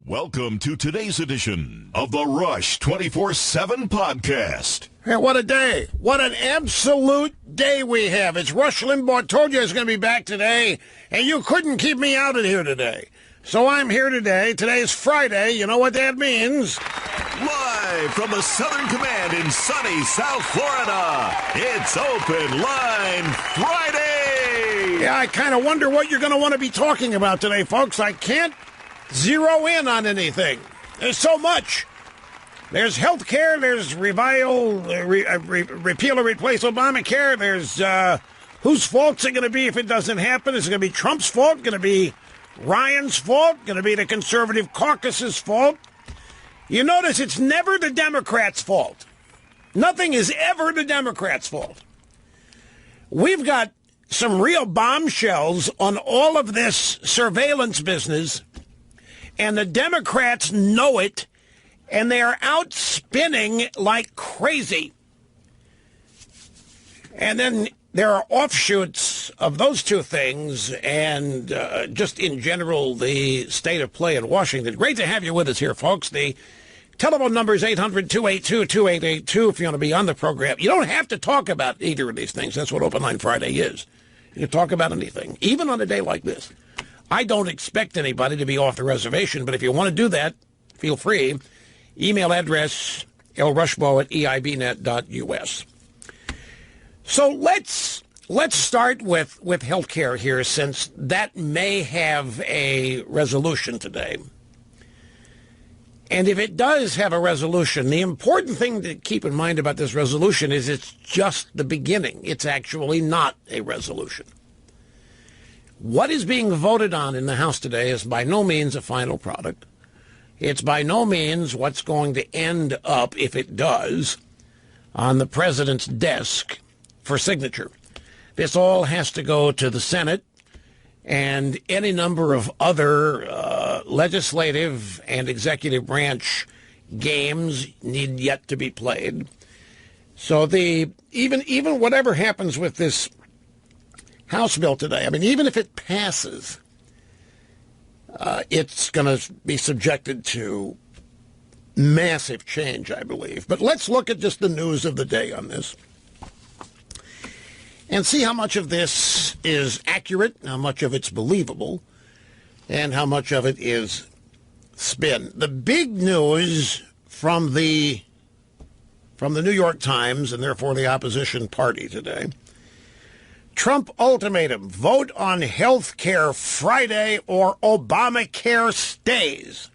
Welcome to today's edition of the Rush 24/7 podcast. Hey, what a day. What an absolute day we have. It's Rush Limbaugh. Told you I was going to be back today, and you couldn't keep me out of here today. So I'm here today. Today's Friday. You know what that means. Live from the Southern Command in sunny South Florida, it's Open Line Friday. Yeah, I kind of wonder what you're going to want to be talking about today, folks. I can't zero in on anything. There's so much. There's health care. There's repeal or replace Obamacare. There's whose fault's it going to be if it doesn't happen? Is it going to be Trump's fault? Going to be Ryan's fault? Going to be the conservative caucus's fault? You notice it's never the Democrats' fault. Nothing is ever the Democrats' fault. We've got some real bombshells on all of this surveillance business, and the Democrats know it, and they are out spinning like crazy. And then there are offshoots of those two things, and just in general, the state of play in Washington. Great to have you with us here, folks. The telephone number is 800-282-2882 if you want to be on the program. You don't have to talk about either of these things. That's what Open Line Friday is. You can talk about anything, even on a day like this. I don't expect anybody to be off the reservation, but if you want to do that, feel free. Email address, lrushmo@eibnet.us. So let's start with health care here, since that may have a resolution today. And if it does have a resolution, the important thing to keep in mind about this resolution is it's just the beginning. It's actually not a resolution. What is being voted on in the House today is by no means a final product. It's by no means what's going to end up, if it does, on the president's desk for signature. This all has to go to the Senate, and any number of other legislative and executive branch games need yet to be played. So even whatever happens with this House bill today, I mean, even if it passes, it's going to be subjected to massive change, I believe. But let's look at just the news of the day on this and see how much of this is accurate, how much of it's believable, and how much of it is spin. The big news from the New York Times, and therefore the opposition party today: Trump ultimatum, vote on health care Friday or Obamacare stays.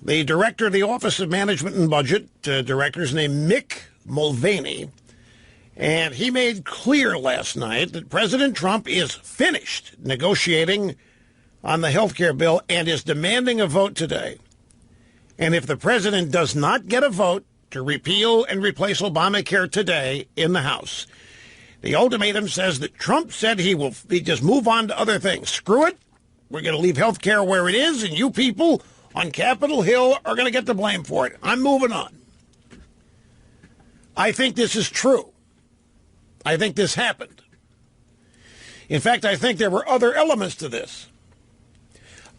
The director of the Office of Management and Budget, director's named Mick Mulvaney, and he made clear last night that President Trump is finished negotiating on the health care bill and is demanding a vote today. And if the president does not get a vote to repeal and replace Obamacare today in the House, the ultimatum says that Trump said he just move on to other things. Screw it. We're going to leave health care where it is, and you people on Capitol Hill are going to get the blame for it. I'm moving on. I think this is true. I think this happened. In fact, I think there were other elements to this.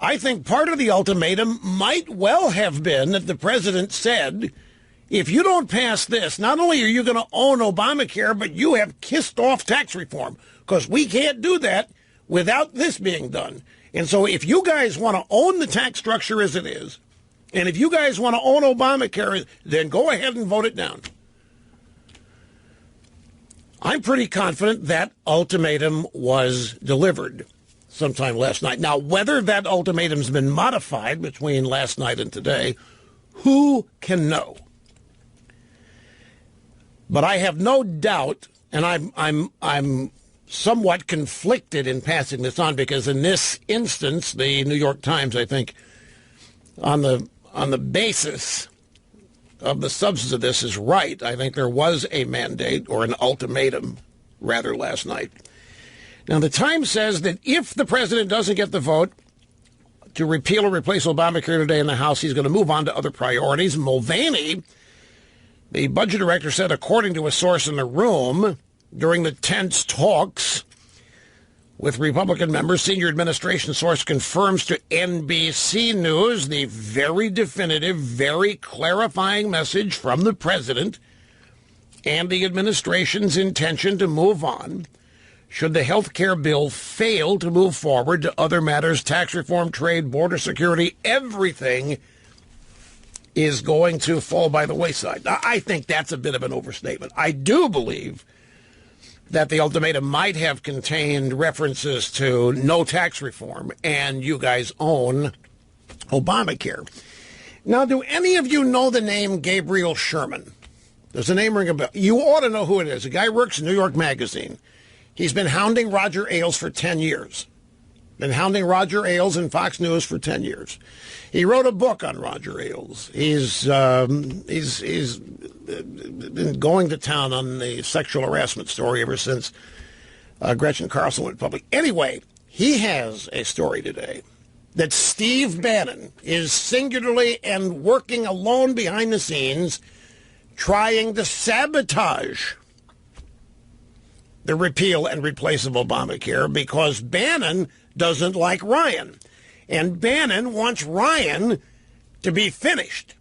I think part of the ultimatum might well have been that the president said, if you don't pass this, not only are you going to own Obamacare, but you have kissed off tax reform, because we can't do that without this being done. And so if you guys want to own the tax structure as it is, and if you guys want to own Obamacare, then go ahead and vote it down. I'm pretty confident that ultimatum was delivered sometime last night. Now, whether that ultimatum's been modified between last night and today, who can know? But I have no doubt, and I'm somewhat conflicted in passing this on, because in this instance, the New York Times, I think, on the basis of the substance of this, is right. I think there was a mandate, or an ultimatum, rather, last night. Now, the Times says that if the president doesn't get the vote to repeal or replace Obamacare today in the House, he's going to move on to other priorities. Mulvaney, the budget director, said, according to a source in the room during the tense talks, with Republican members. Senior administration source confirms to NBC News the very definitive, very clarifying message from the president and the administration's intention to move on should the health care bill fail to move forward to other matters, tax reform, trade, border security. Everything is going to fall by the wayside. Now, I think that's a bit of an overstatement. I do believe that the ultimatum might have contained references to no tax reform and you guys own Obamacare. Now, do any of you know the name Gabriel Sherman? Does the name ring a bell? You ought to know who it is. The guy works in New York Magazine. He's been hounding Roger Ailes for 10 years. Been hounding Roger Ailes in Fox News for 10 years. He wrote a book on Roger Ailes. He's been going to town on the sexual harassment story ever since Gretchen Carlson went public. Anyway, he has a story today that Steve Bannon is singularly and working alone behind the scenes trying to sabotage the repeal and replace of Obamacare because Bannon doesn't like Ryan. And Bannon wants Ryan to be finished.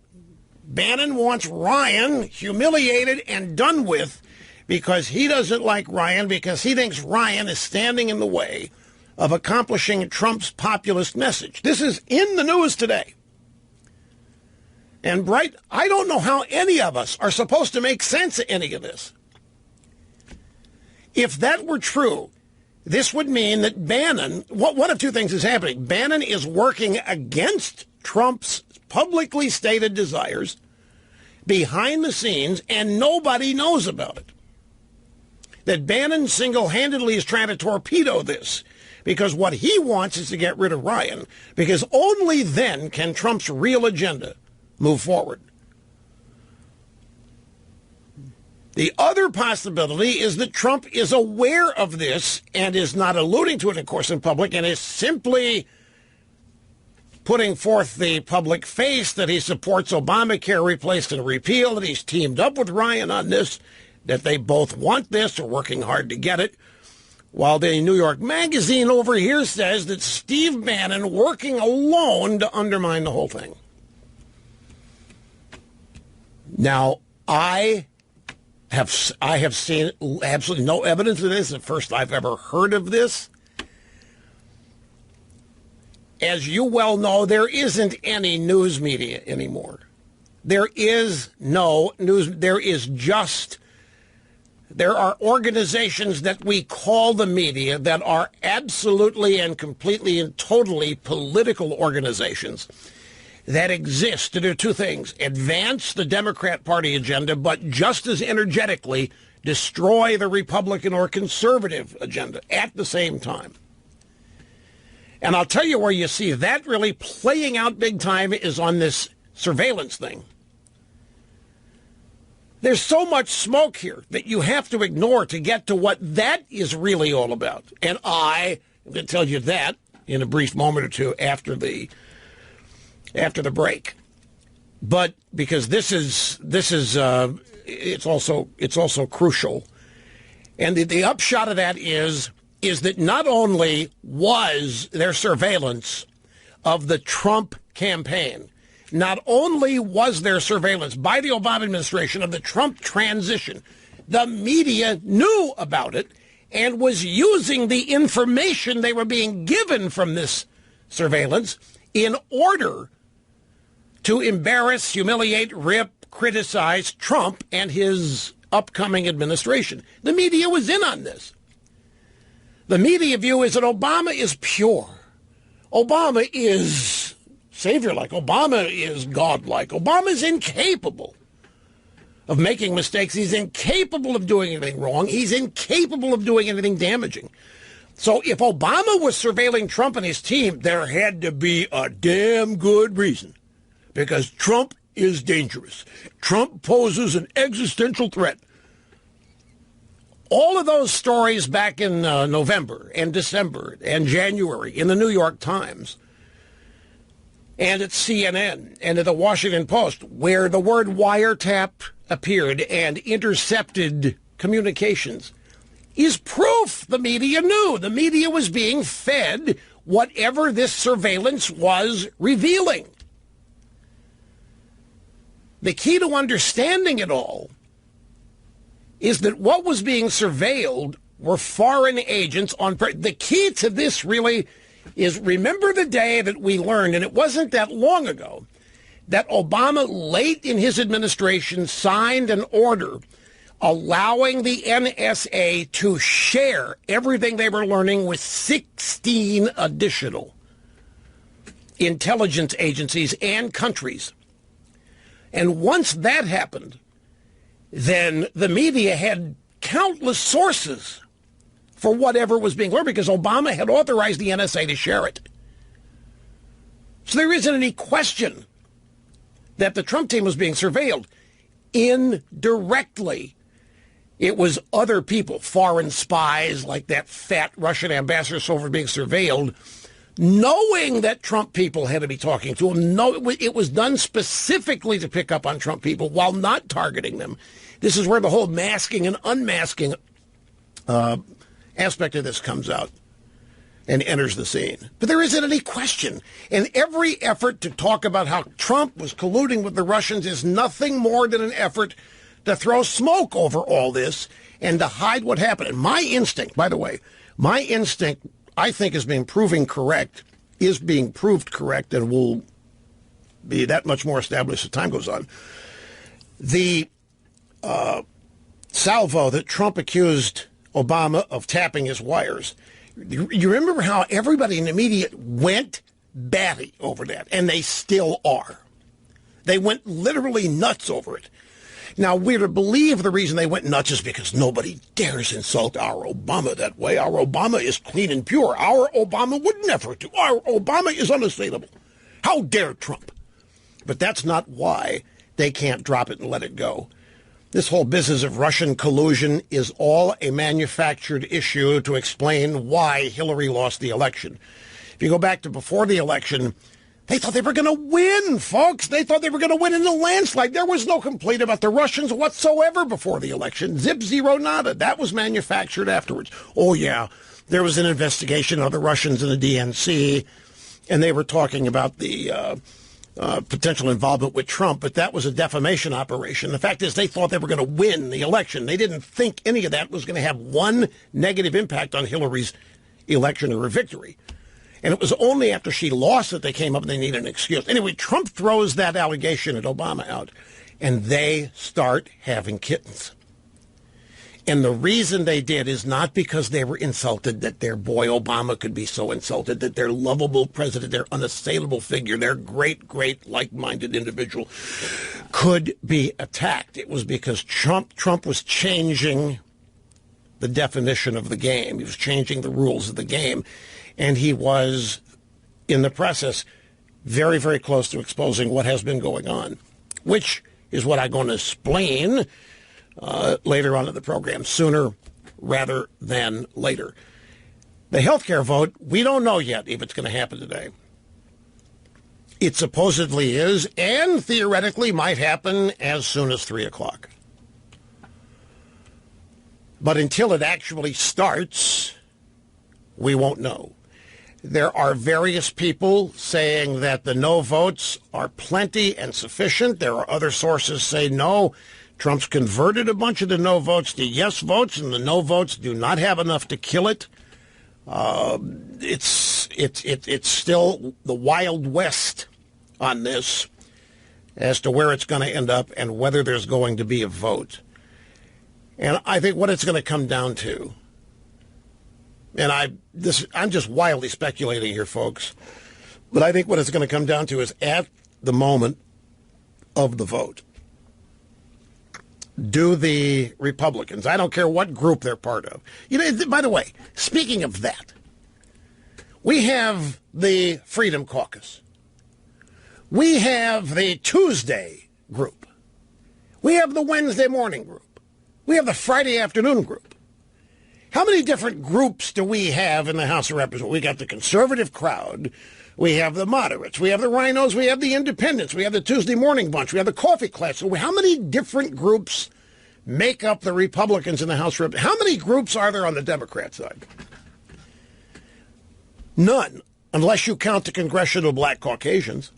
Bannon wants Ryan humiliated and done with because he doesn't like Ryan, because he thinks Ryan is standing in the way of accomplishing Trump's populist message. This is in the news today. And Bright, I don't know how any of us are supposed to make sense of any of this. If that were true, this would mean that Bannon, one of two things is happening. Bannon is working against Trump's publicly stated desires behind the scenes, and nobody knows about it. That Bannon single-handedly is trying to torpedo this because what he wants is to get rid of Ryan, because only then can Trump's real agenda move forward. The other possibility is that Trump is aware of this and is not alluding to it, of course, in public, and is simply putting forth the public face that he supports Obamacare replaced and repealed, that he's teamed up with Ryan on this, that they both want this, are working hard to get it, while the New York Magazine over here says that Steve Bannon working alone to undermine the whole thing. Now, I have seen absolutely no evidence of this. It's the first I've ever heard of this. As you well know, there isn't any news media anymore. There is no news. There are organizations that we call the media that are absolutely and completely and totally political organizations that exist to do two things: advance the Democrat Party agenda, but just as energetically destroy the Republican or conservative agenda at the same time. And I'll tell you where you see that really playing out big time is on this surveillance thing. There's so much smoke here that you have to ignore to get to what that is really all about. And I'm going to tell you that in a brief moment or two after the break. But because this is it's also crucial. And the upshot of that is that not only was there surveillance of the Trump campaign, not only was there surveillance by the Obama administration of the Trump transition, the media knew about it and was using the information they were being given from this surveillance in order to embarrass, humiliate, rip, criticize Trump and his upcoming administration. The media was in on this. The media view is that Obama is pure. Obama is savior-like. Obama is godlike. Obama is incapable of making mistakes. He's incapable of doing anything wrong. He's incapable of doing anything damaging. So if Obama was surveilling Trump and his team, there had to be a damn good reason. Because Trump is dangerous. Trump poses an existential threat. All of those stories back in November and December and January in the New York Times and at CNN and at the Washington Post, where the word wiretap appeared and intercepted communications, is proof the media knew. The media was being fed whatever this surveillance was revealing. The key to understanding it all is that what was being surveilled were foreign agents on... The key to this really is, remember the day that we learned, and it wasn't that long ago, that Obama, late in his administration, signed an order allowing the NSA to share everything they were learning with 16 additional intelligence agencies and countries. And once that happened, then the media had countless sources for whatever was being learned because Obama had authorized the NSA to share it. So there isn't any question that the Trump team was being surveilled. Indirectly, it was other people, foreign spies like that fat Russian ambassador Silver being surveilled, knowing that Trump people had to be talking to him. No, it was done specifically to pick up on Trump people while not targeting them. This is where the whole masking and unmasking aspect of this comes out and enters the scene. But there isn't any question. And every effort to talk about how Trump was colluding with the Russians is nothing more than an effort to throw smoke over all this and to hide what happened. And my instinct, by the way, my instinct, I think, is being proved correct, and will be that much more established as time goes on. The salvo that Trump accused Obama of tapping his wires, you remember how everybody in the media went batty over that, and they still are. They went literally nuts over it. Now, we're to believe the reason they went nuts is because nobody dares insult our Obama that way. Our Obama is clean and pure. Our Obama would never do. Our Obama is unassailable. How dare Trump? But that's not why they can't drop it and let it go. This whole business of Russian collusion is all a manufactured issue to explain why Hillary lost the election. If you go back to before the election, they thought they were going to win, folks. They thought they were going to win in a landslide. There was no complaint about the Russians whatsoever before the election. Zip, zero, nada. That was manufactured afterwards. Oh, yeah, there was an investigation of the Russians in the DNC, and they were talking about the potential involvement with Trump, but that was a defamation operation. The fact is they thought they were going to win the election. They didn't think any of that was going to have one negative impact on Hillary's election or her victory. And it was only after she lost that they came up and they needed an excuse. Anyway, Trump throws that allegation at Obama out, and they start having kittens. And the reason they did is not because they were insulted that their boy Obama could be so insulted, that their lovable president, their unassailable figure, their great, great like-minded individual could be attacked. It was because Trump was changing the definition of the game. He was changing the rules of the game. And he was, in the process, very, very close to exposing what has been going on, which is what I'm going to explain later on in the program, sooner rather than later. The health care vote, we don't know yet if it's going to happen today. It supposedly is, and theoretically might happen as soon as 3 o'clock. But until it actually starts, we won't know. There are various people saying that the no votes are plenty and sufficient. There are other sources say no. Trump's converted a bunch of the no votes to yes votes, and the no votes do not have enough to kill it. It's still the Wild West on this as to where it's going to end up and whether there's going to be a vote. And I think what it's going to come down to, and I'm just wildly speculating here, folks, but I think what it's going to come down to is at the moment of the vote, do the Republicans, I don't care what group they're part of. You know, by the way, speaking of that, we have the Freedom Caucus. We have the Tuesday group. We have the Wednesday morning group. We have the Friday afternoon group. How many different groups do we have in the House of Representatives? We got the conservative crowd. We have the moderates. We have the rhinos. We have the independents. We have the Tuesday morning bunch. We have the coffee class. So how many different groups make up the Republicans in the House. How many groups are there on the Democrat side? None, unless you count the congressional Black Caucasians.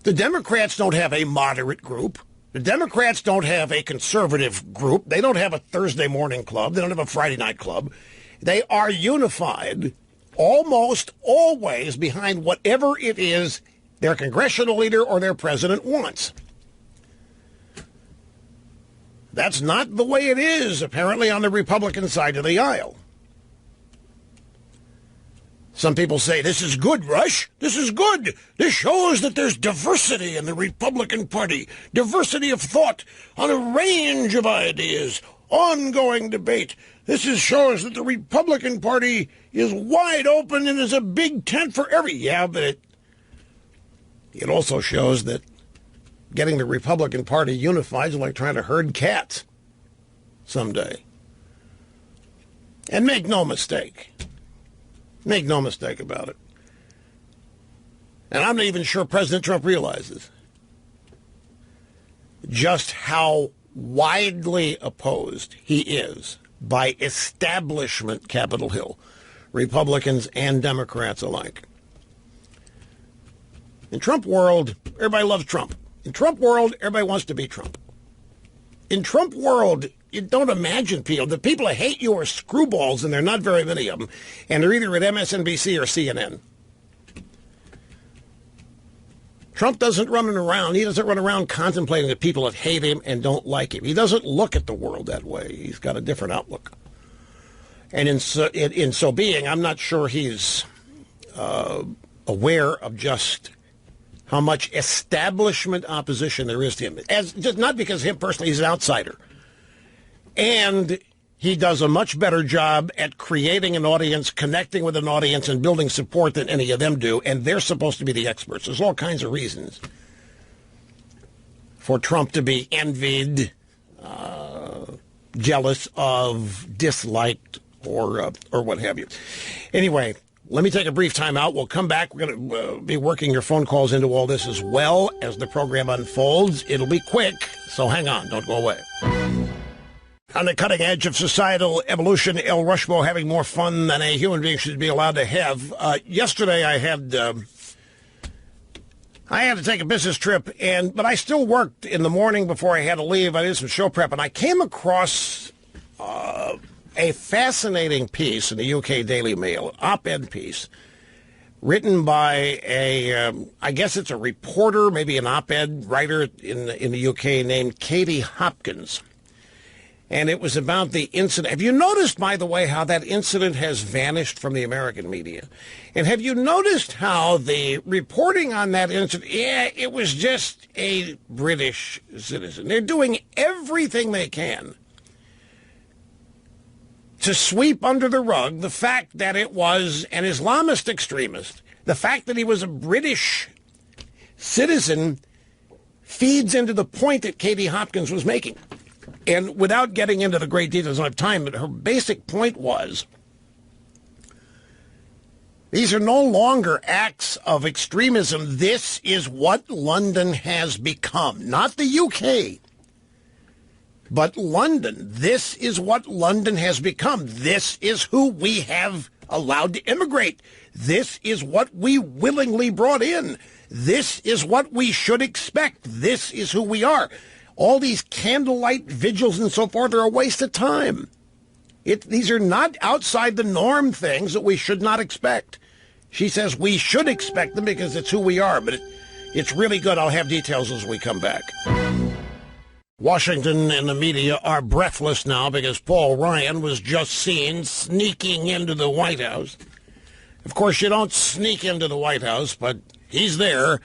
The Democrats don't have a moderate group. The Democrats don't have a conservative group. They don't have a Thursday morning club. They don't have a Friday night club. They are unified almost always behind whatever it is their congressional leader or their president wants. That's not the way it is, apparently, on the Republican side of the aisle. Some people say, this is good, Rush. This is good. This shows that there's diversity in the Republican Party, diversity of thought on a range of ideas, ongoing debate. Shows that the Republican Party is wide open and is a big tent for every... Yeah, but it also shows that getting the Republican Party unified is like trying to herd cats someday. And make no mistake about it. And I'm not even sure President Trump realizes just how widely opposed he is by establishment Capitol Hill, Republicans and Democrats alike. In Trump world, everybody loves Trump. In Trump world, everybody wants to be Trump. In Trump world, you don't imagine people. The people that hate you are screwballs, and there are not very many of them. And they're either at MSNBC or CNN. Trump doesn't run around. He doesn't run around contemplating the people that hate him and don't like him. He doesn't look at the world that way. He's got a different outlook. And in so being, I'm not sure he's aware of just how much establishment opposition there is to him. Not because him personally, he's an outsider. And he does a much better job at creating an audience, connecting with an audience, and building support than any of them do. And they're supposed to be the experts. There's all kinds of reasons for Trump to be envied, jealous of, disliked, or what have you. Anyway, let me take a brief time out. We'll come back. We're going to be working your phone calls into all this as well as the program unfolds. It'll be quick, so hang on. Don't go away. On the cutting edge of societal evolution, El Rushmore having more fun than a human being should be allowed to have. Yesterday I had to take a business trip, but I still worked in the morning before I had to leave. I did some show prep, and I came across a fascinating piece in the UK Daily Mail, op-ed piece, written by I guess it's a reporter, maybe an op-ed writer in the UK named Katie Hopkins. And it was about the incident. Have you noticed, by the way, how that incident has vanished from the American media? And have you noticed how the reporting on that incident, it was just a British citizen. They're doing everything they can to sweep under the rug the fact that it was an Islamist extremist. The fact that he was a British citizen feeds into the point that Katie Hopkins was making. And without getting into the great details, I don't have time, but her basic point was these are no longer acts of extremism. This is what London has become. Not the UK, but London. This is what London has become. This is who we have allowed to immigrate. This is what we willingly brought in. This is what we should expect. This is who we are. All these candlelight vigils and so forth are a waste of time. These are not outside the norm things that we should not expect. She says we should expect them because it's who we are, but it's really good. I'll have details as we come back. Washington and the media are breathless now because Paul Ryan was just seen sneaking into the White House. Of course, you don't sneak into the White House, but he's there.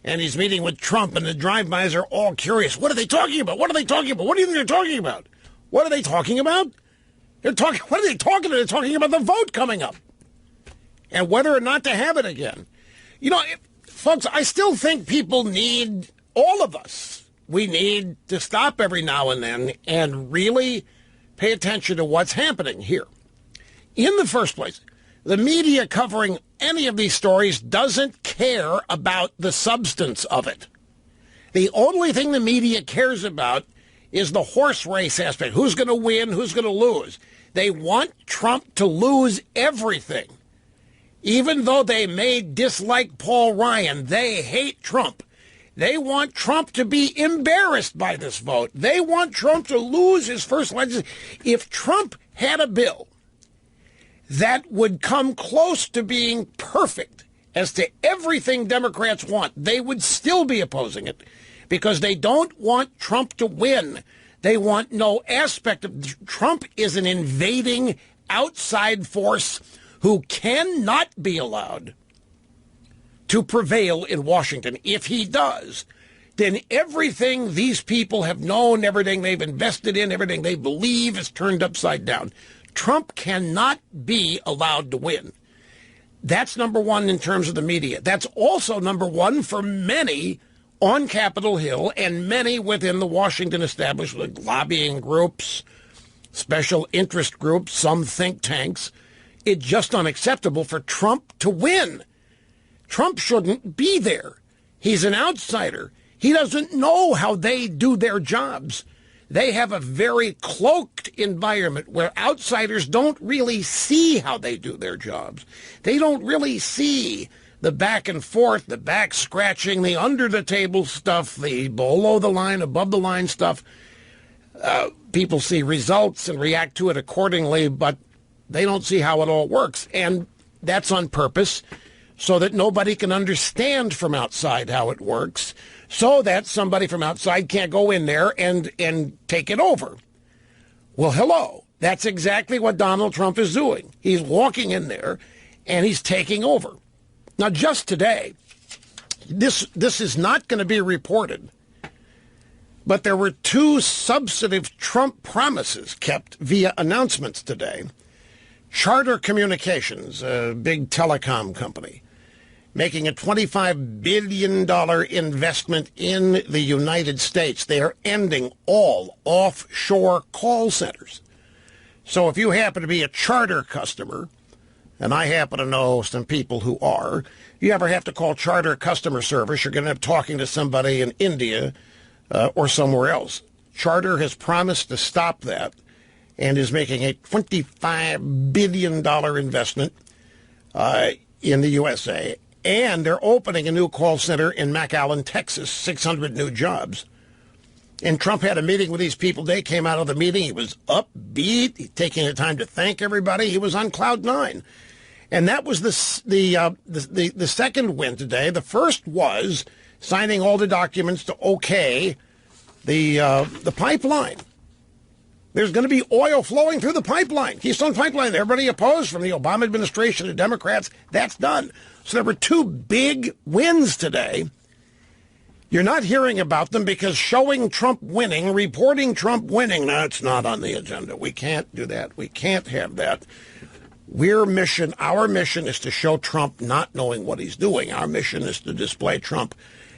And he's meeting with Trump, and the drive-bys are all curious. What are they talking about? What are they talking about? What do you think they're talking about? What are they talking about? What are they talking about? They're talking about the vote coming up and whether or not to have it again. You know, folks, I still think people need, all of us, we need to stop every now and then and really pay attention to what's happening here. In the first place, the media covering any of these stories doesn't care about the substance of it. The only thing the media cares about is the horse race aspect. Who's going to win? Who's going to lose? They want Trump to lose everything. Even though they may dislike Paul Ryan, they hate Trump. They want Trump to be embarrassed by this vote. They want Trump to lose his first legislature. If Trump had a bill that would come close to being perfect as to everything Democrats want, they would still be opposing it because they don't want Trump to win. They want no aspect of Trump is an invading outside force who cannot be allowed to prevail in Washington. If he does, then everything these people have known, everything they've invested in, everything they believe is turned upside down. Trump cannot be allowed to win. That's number one in terms of the media. That's also number one for many on Capitol Hill and many within the Washington establishment, lobbying groups, special interest groups, some think tanks. It's just unacceptable for Trump to win. Trump shouldn't be there. He's an outsider. He doesn't know how they do their jobs. They have a very cloaked environment where outsiders don't really see how they do their jobs. They don't really see the back and forth, the back scratching, the under the table stuff, the below the line, above the line stuff. People see results and react to it accordingly, but they don't see how it all works. And that's on purpose, so that nobody can understand from outside how it works, so that somebody from outside can't go in there and take it over. Well, hello. That's exactly what Donald Trump is doing. He's walking in there and he's taking over. Now, just today, this is not going to be reported, but there were two substantive Trump promises kept via announcements today. Charter Communications, a big telecom company, making a $25 billion investment in the United States. They are ending all offshore call centers. So if you happen to be a Charter customer, and I happen to know some people who are, you ever have to call Charter customer service, you're going to end up talking to somebody in India or somewhere else. Charter has promised to stop that and is making a $25 billion investment in the USA. And they're opening a new call center in McAllen, Texas, 600 new jobs. And Trump had a meeting with these people. They came out of the meeting. He was upbeat, taking the time to thank everybody. He was on cloud nine. And that was the second win today. The first was signing all the documents to okay the pipeline. There's going to be oil flowing through the pipeline. Keystone Pipeline, everybody opposed from the Obama administration to Democrats. That's done. So there were two big wins today. You're not hearing about them because showing Trump winning, reporting Trump winning, that's not on the agenda. We can't do that. We can't have that. Our mission is to show Trump not knowing what he's doing. Our mission is to display Trump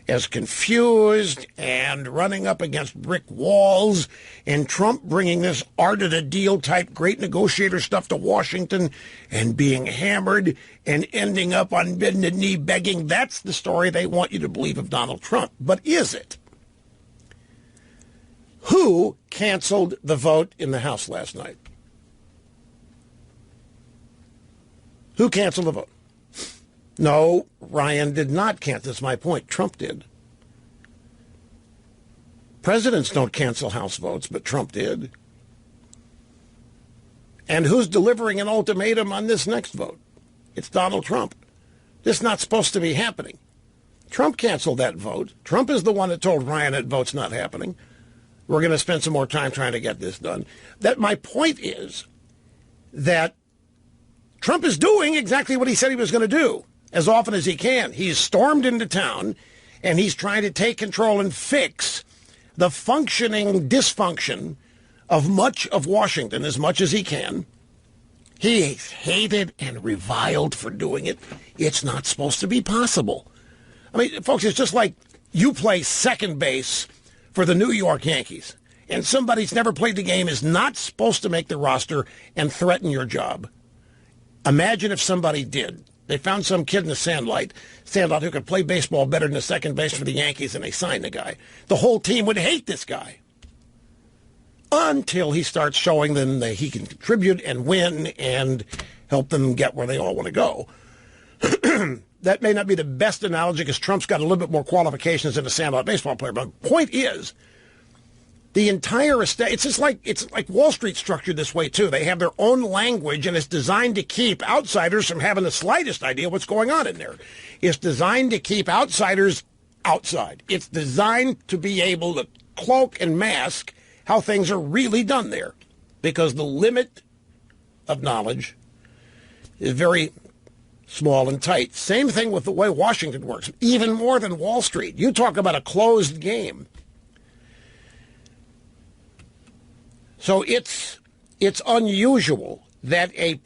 as confused and running up against brick walls, and Trump bringing this art of the deal type great negotiator stuff to Washington and being hammered and ending up on bended knee begging. That's the story they want you to believe of Donald Trump. But is it? Who canceled the vote in the House last night? Who canceled the vote? No, Ryan did not cancel. That's my point. Trump did. Presidents don't cancel House votes, but Trump did. And who's delivering an ultimatum on this next vote? It's Donald Trump. This is not supposed to be happening. Trump canceled that vote. Trump is the one that told Ryan that vote's not happening. We're going to spend some more time trying to get this done. That my point is that Trump is doing exactly what he said he was going to do as often as he can. He's stormed into town, and he's trying to take control and fix the functioning dysfunction of much of Washington as much as he can. He's hated and reviled for doing it. It's not supposed to be possible. I mean, folks, it's just like you play second base for the New York Yankees, and somebody who's never played the game is not supposed to make the roster and threaten your job. Imagine if somebody did. They found some kid in the Sandlot who could play baseball better than the second base for the Yankees, and they signed the guy. The whole team would hate this guy. until he starts showing them that he can contribute and win and help them get where they all want to go. That may not be the best analogy because Trump's got a little bit more qualifications than a standout baseball player. But the point is, the entire estate, it's like Wall Street structured this way, too. They have their own language, and it's designed to keep outsiders from having the slightest idea what's going on in there. It's designed to keep outsiders outside. It's designed to be able to cloak and mask how things are really done there, because the limit of knowledge is very small and tight. Same thing with the way Washington works, even more than Wall Street. You talk about a closed game. So it's unusual that a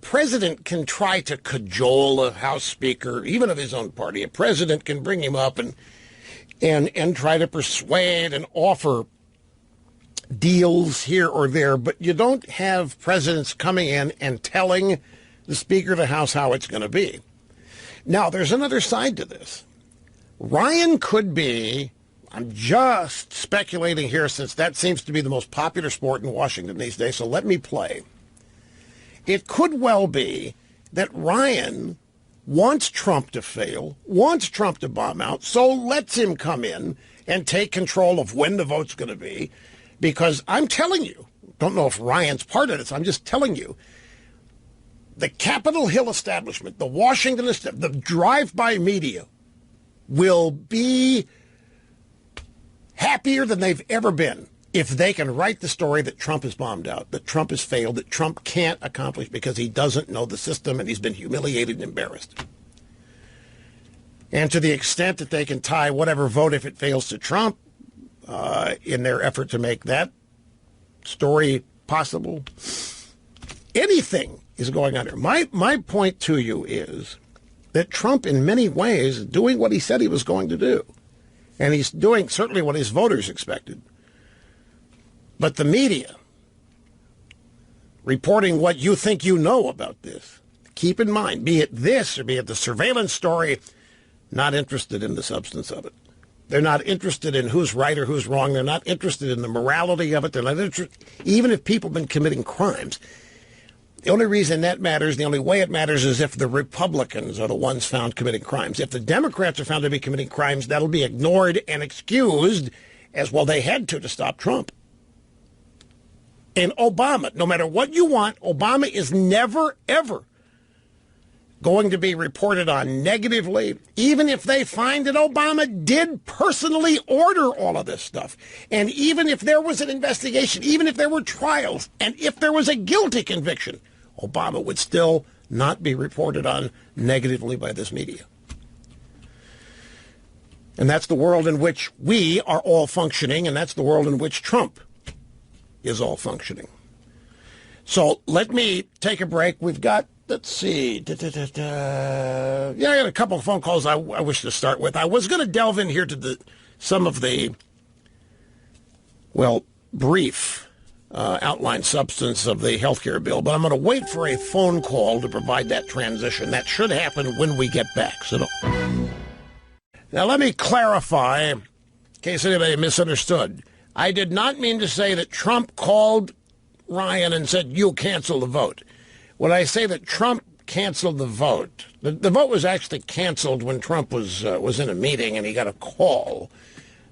president can try to cajole a House Speaker, even of his own party. A president can bring him up and try to persuade and offer deals here or there, but you don't have presidents coming in and telling the Speaker of the House how it's going to be. Now, there's another side to this. Ryan could be, I'm just speculating here since that seems to be the most popular sport in Washington these days, so let me play. It could well be that Ryan wants Trump to fail, wants Trump to bomb out, so lets him come in and take control of when the vote's going to be, because I'm telling you, don't know if Ryan's part of this, I'm just telling you, the Capitol Hill establishment, the Washington establishment, the drive-by media will be happier than they've ever been if they can write the story that Trump is bombed out, that Trump has failed, that Trump can't accomplish because he doesn't know the system and he's been humiliated and embarrassed. And to the extent that they can tie whatever vote, if it fails to Trump, in their effort to make that story possible, anything is going on here. My point to you is that Trump, in many ways, is doing what he said he was going to do. And he's doing certainly what his voters expected. But the media, reporting what you think you know about this, keep in mind, be it this or be it the surveillance story, not interested in the substance of it. They're not interested in who's right or who's wrong. They're not interested in the morality of it. They're not interested, even if people have been committing crimes. The only reason that matters, the only way it matters, is if the Republicans are the ones found committing crimes. If the Democrats are found to be committing crimes, that'll be ignored and excused as, well, they had to stop Trump. And Obama, no matter what you want, Obama is never, ever going to be reported on negatively, even if they find that Obama did personally order all of this stuff. And even if there was an investigation, even if there were trials, and if there was a guilty conviction, Obama would still not be reported on negatively by this media. And that's the world in which we are all functioning, and that's the world in which Trump is all functioning. So let me take a break. We've got, let's see, I got a couple of phone calls I wish to start with. I was going to delve in here to some of the, brief outline substance of the health care bill, but I'm going to wait for a phone call to provide that transition. That should happen when we get back. So now let me clarify, in case anybody misunderstood. I did not mean to say that Trump called Ryan and said, you cancel the vote. When I say that Trump canceled the vote, the vote was actually canceled when Trump was in a meeting and he got a call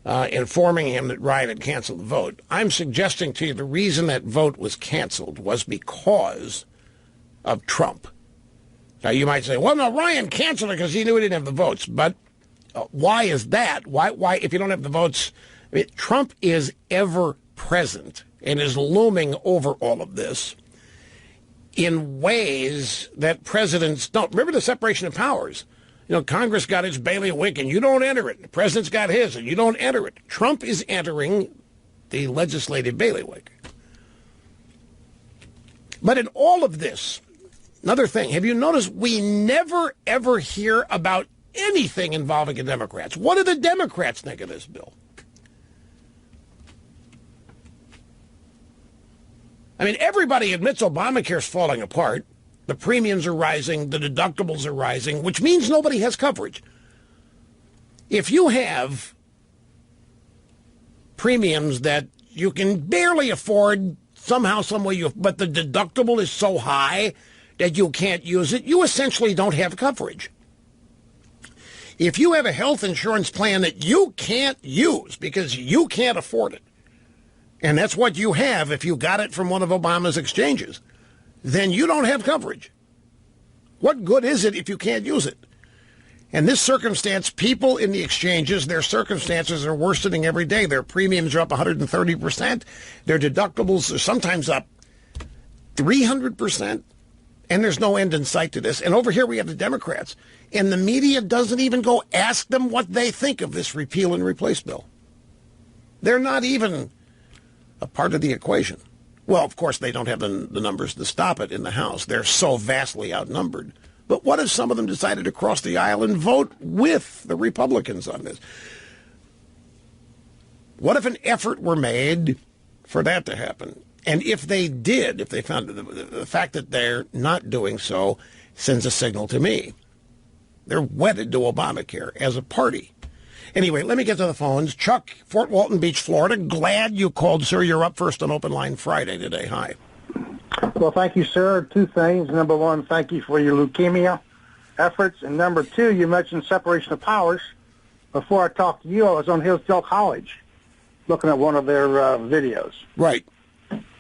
informing him that Ryan had canceled the vote. I'm suggesting to you the reason that vote was canceled was because of Trump. Now, you might say, well, no, Ryan canceled it because he knew he didn't have the votes. But why is that? Why, if you don't have the votes? I mean, Trump is ever present and is looming over all of this in ways that presidents don't. Remember the separation of powers. Congress got its bailiwick and you don't enter it. The president's got his and you don't enter it. Trump is entering the legislative bailiwick. But in all of this, another thing, have you noticed we never, ever hear about anything involving the Democrats? What do the Democrats think of this bill? I mean, everybody admits Obamacare's falling apart. The premiums are rising, the deductibles are rising, which means nobody has coverage. If you have premiums that you can barely afford somehow, some way, but the deductible is so high that you can't use it, you essentially don't have coverage. If you have a health insurance plan that you can't use because you can't afford it, and that's what you have if you got it from one of Obama's exchanges, then you don't have coverage. What good is it if you can't use it? In this circumstance, people in the exchanges, their circumstances are worsening every day. Their premiums are up 130%. Their deductibles are sometimes up 300%. And there's no end in sight to this. And over here we have the Democrats. And the media doesn't even go ask them what they think of this repeal and replace bill. They're not even a part of the equation. Well, of course, they don't have the numbers to stop it in the House. They're so vastly outnumbered. But what if some of them decided to cross the aisle and vote with the Republicans on this? What if an effort were made for that to happen? And if they did, if they found the fact that they're not doing so sends a signal to me. They're wedded to Obamacare as a party. Anyway, let me get to the phones. Chuck, Fort Walton Beach, Florida. Glad you called, sir. You're up first on Open Line Friday today. Hi. Well, thank you, sir. Two things. Number one, thank you for your leukemia efforts. And number two, you mentioned separation of powers. Before I talked to you, I was on Hillsdale College looking at one of their videos. Right.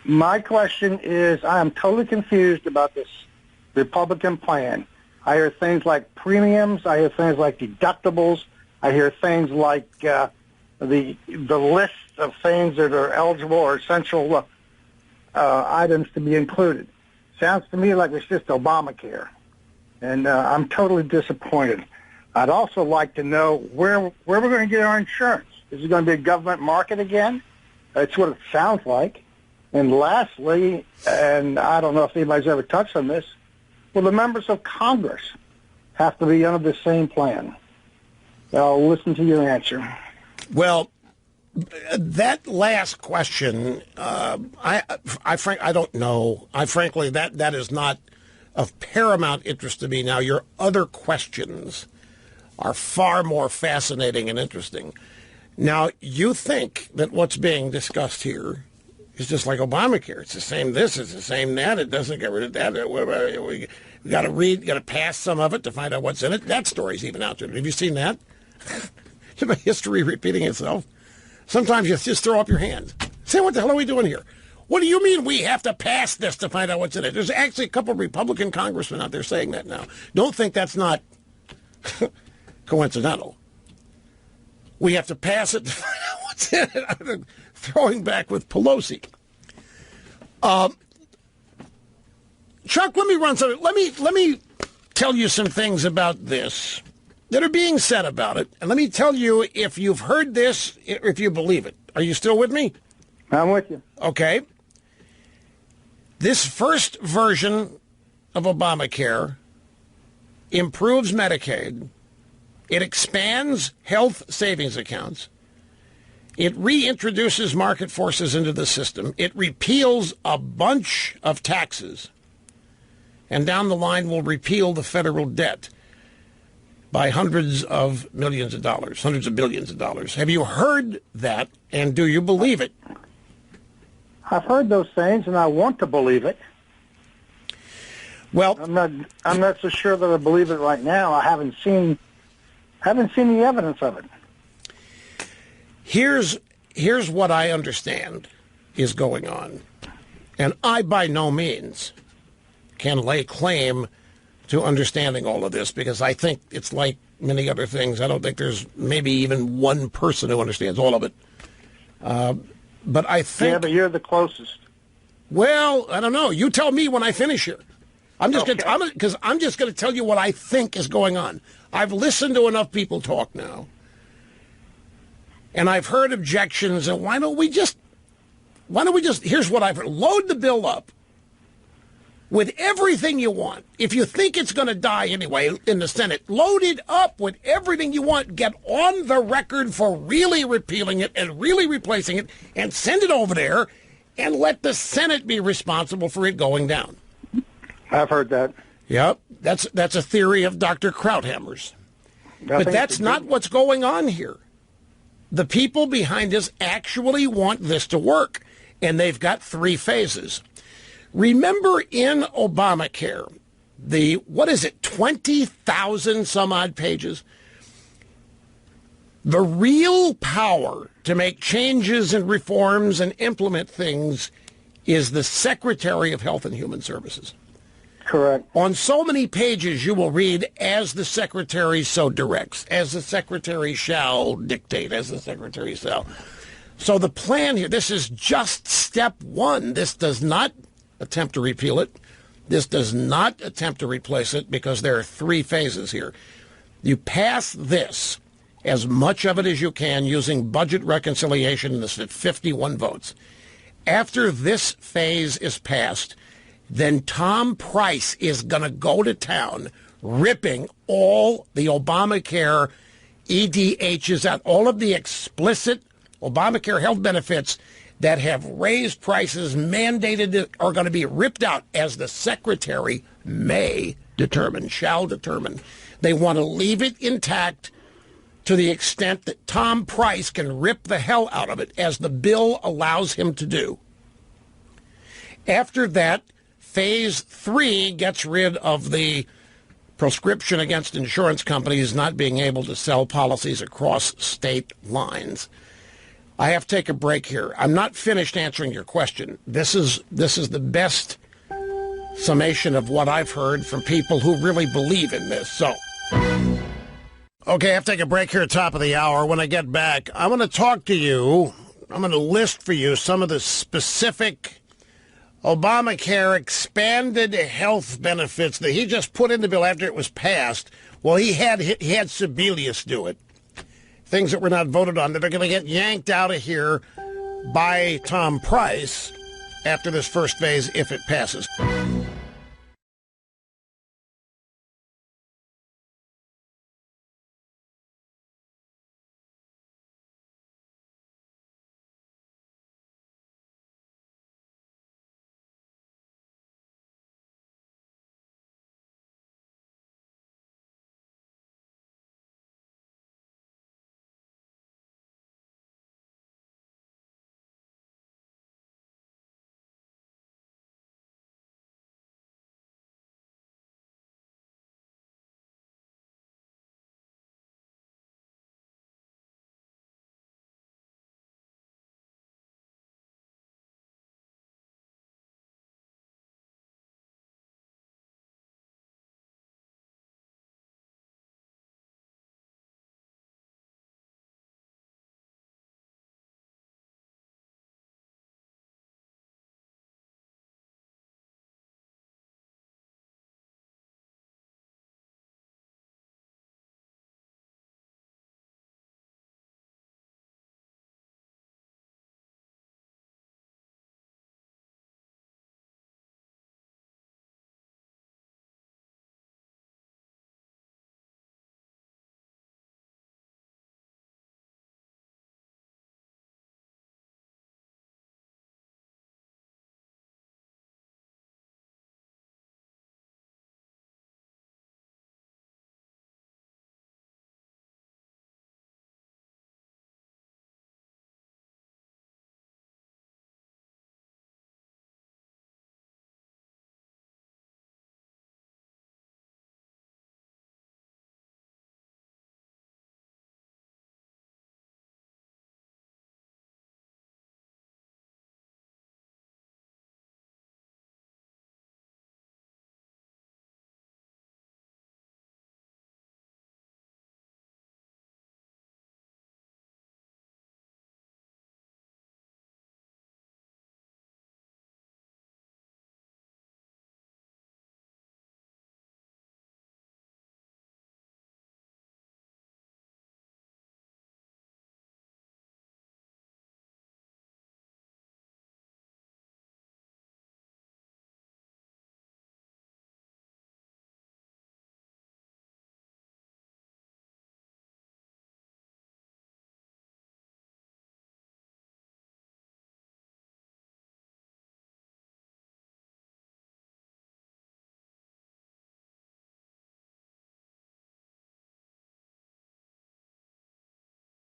My question is, I am totally confused about this Republican plan. I hear things like premiums. I hear things like deductibles. I hear things like the list of things that are eligible or essential items to be included. Sounds to me like it's just Obamacare, and I'm totally disappointed. I'd also like to know where we're going to get our insurance. Is it going to be a government market again? That's what it sounds like. And lastly, and I don't know if anybody's ever touched on this, will the members of Congress have to be under the same plan? I'll listen to your answer. Well, that last question, I don't know. Frankly, that is not of paramount interest to me now. Your other questions are far more fascinating and interesting. Now, you think that what's being discussed here is just like Obamacare. It's the same this, it's the same that. It doesn't get rid of that. We got to read, got to pass some of it to find out what's in it. That story's even out there. Have you seen that? History repeating itself. Sometimes you just throw up your hands. Say, what the hell are we doing here? What do you mean we have to pass this to find out what's in it? There's actually a couple of Republican congressmen out there saying that now. Don't think that's not coincidental. We have to pass it to find out what's in it. I'm throwing back with Pelosi. Chuck, let me run something. Let me tell you some things about this that are being said about it. And let me tell you if you've heard this, if you believe it. Are you still with me? I'm with you. Okay. This first version of Obamacare improves Medicaid. It expands health savings accounts. It reintroduces market forces into the system. It repeals a bunch of taxes. And down the line will repeal the federal debt by hundreds of millions of dollars, hundreds of billions of dollars. Have you heard that, and do you believe it? I've heard those things, and I want to believe it. Well, I'm not so sure that I believe it right now. I haven't seen the evidence of it. Here's what I understand is going on, and I by no means can lay claim to understanding all of this, because I think it's like many other things. I don't think there's maybe even one person who understands all of it. But I think... Yeah, but you're the closest. Well, I don't know. You tell me when I finish here. I'm just going to tell you what I think is going on. I've listened to enough people talk now, and I've heard objections. And why don't we just? Here's what I've heard: load the bill up with everything you want. If you think it's going to die anyway in the Senate, load it up with everything you want. Get on the record for really repealing it and really replacing it, and send it over there, and let the Senate be responsible for it going down. I've heard that. Yep, that's a theory of Dr. Krauthammer's. But that's not what's going on here. The people behind this actually want this to work, and they've got 3 phases. Remember in Obamacare, 20,000 some odd pages? The real power to make changes and reforms and implement things is the Secretary of Health and Human Services. Correct. On so many pages, you will read, as the Secretary so directs, as the Secretary shall dictate, as the Secretary shall. So the plan here, this is just step 1. This does not attempt to repeal it. This does not attempt to replace it, because there are 3 phases here. You pass this, as much of it as you can, using budget reconciliation, this at 51 votes. After this phase is passed, then Tom Price is going to go to town ripping all the Obamacare EDHs out, all of the explicit Obamacare health benefits that have raised prices, mandated, are going to be ripped out, as the Secretary may determine, shall determine. They want to leave it intact to the extent that Tom Price can rip the hell out of it, as the bill allows him to do. After that, Phase 3 gets rid of the proscription against insurance companies not being able to sell policies across state lines. I have to take a break here. I'm not finished answering your question. This is the best summation of what I've heard from people who really believe in this. So, okay, I have to take a break here at the top of the hour. When I get back, I'm going to talk to you. I'm going to list for you some of the specific Obamacare expanded health benefits that he just put in the bill after it was passed. Well, he had Sebelius do it. Things that were not voted on that are going to get yanked out of here by Tom Price after this first phase, if it passes.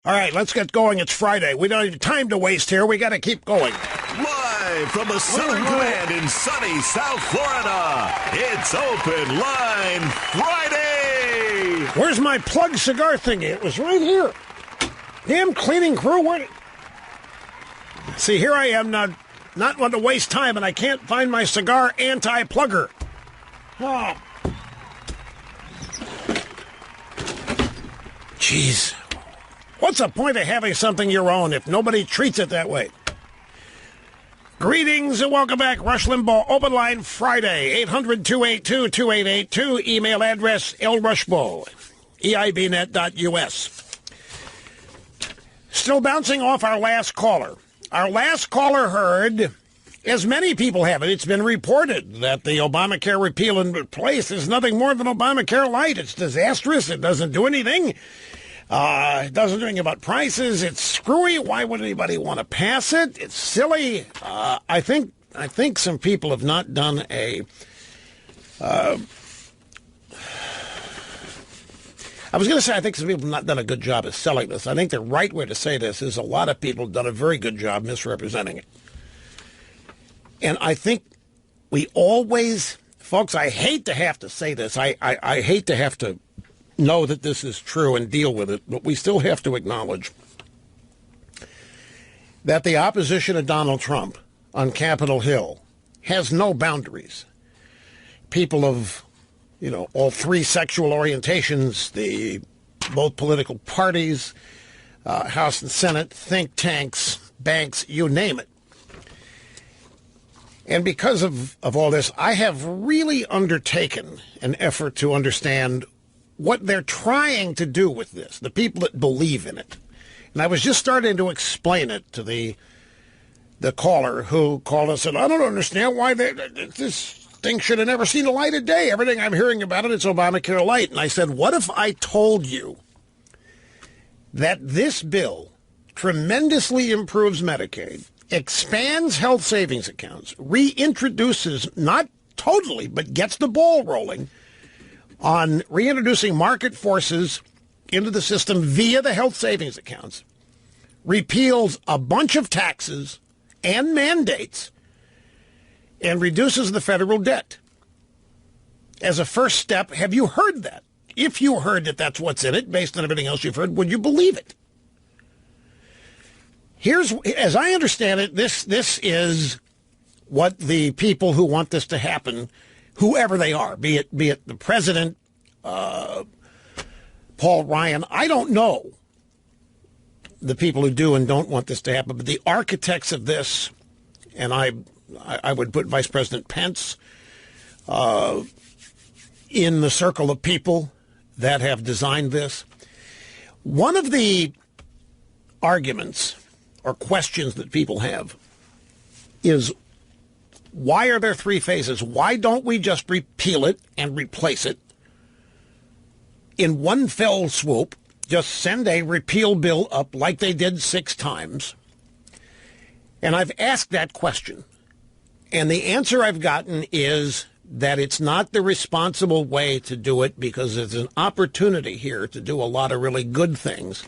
All right, let's get going. It's Friday. We don't have time to waste here. We got to keep going. Live from the Southern Command in sunny South Florida, it's Open Line Friday. Where's my plug cigar thingy? It was right here. Damn cleaning crew. Where? See, here I am, not want to waste time, and I can't find my cigar anti-plugger. Oh. Jeez. What's the point of having something your own if nobody treats it that way? Greetings and welcome back. Rush Limbaugh, Open Line Friday, 800-282-2882. Email address lrushbo, eibnet.us. Still bouncing off our last caller. Our last caller heard, as many people have it, it's been reported that the Obamacare repeal and replace is nothing more than Obamacare light. It's disastrous. It doesn't do anything. It doesn't do anything about prices. It's screwy. Why would anybody want to pass it? It's silly. I think some people have not done a. I was going to say I think some people have not done a good job of selling this. I think the right way to say this is a lot of people have done a very good job misrepresenting it. And I think we always, folks, I hate to have to say this. I hate to have to know that this is true and deal with it, but we still have to acknowledge that the opposition of Donald Trump on Capitol Hill has no boundaries. People of, all three sexual orientations, both political parties, House and Senate, think tanks, banks, you name it. And because of all this, I have really undertaken an effort to understand what they're trying to do with this, the people that believe in it. And I was just starting to explain it to the caller who called us and said, I don't understand why this thing should have never seen the light of day. Everything I'm hearing about it, it's Obamacare light. And I said, what if I told you that this bill tremendously improves Medicaid, expands health savings accounts, reintroduces, not totally, but gets the ball rolling on reintroducing market forces into the system via the health savings accounts, repeals a bunch of taxes and mandates, and reduces the federal debt. As a first step, have you heard that? If you heard that that's what's in it, based on everything else you've heard, would you believe it? As I understand it, this is what the people who want this to happen, whoever they are, be it the president, Paul Ryan, I don't know the people who do and don't want this to happen, but the architects of this, and I would put Vice President Pence in the circle of people that have designed this. One of the arguments or questions that people have is, why are there three phases? Why don't we just repeal it and replace it in one fell swoop? Just send a repeal bill up like they did 6 times. And I've asked that question. And the answer I've gotten is that it's not the responsible way to do it because there's an opportunity here to do a lot of really good things.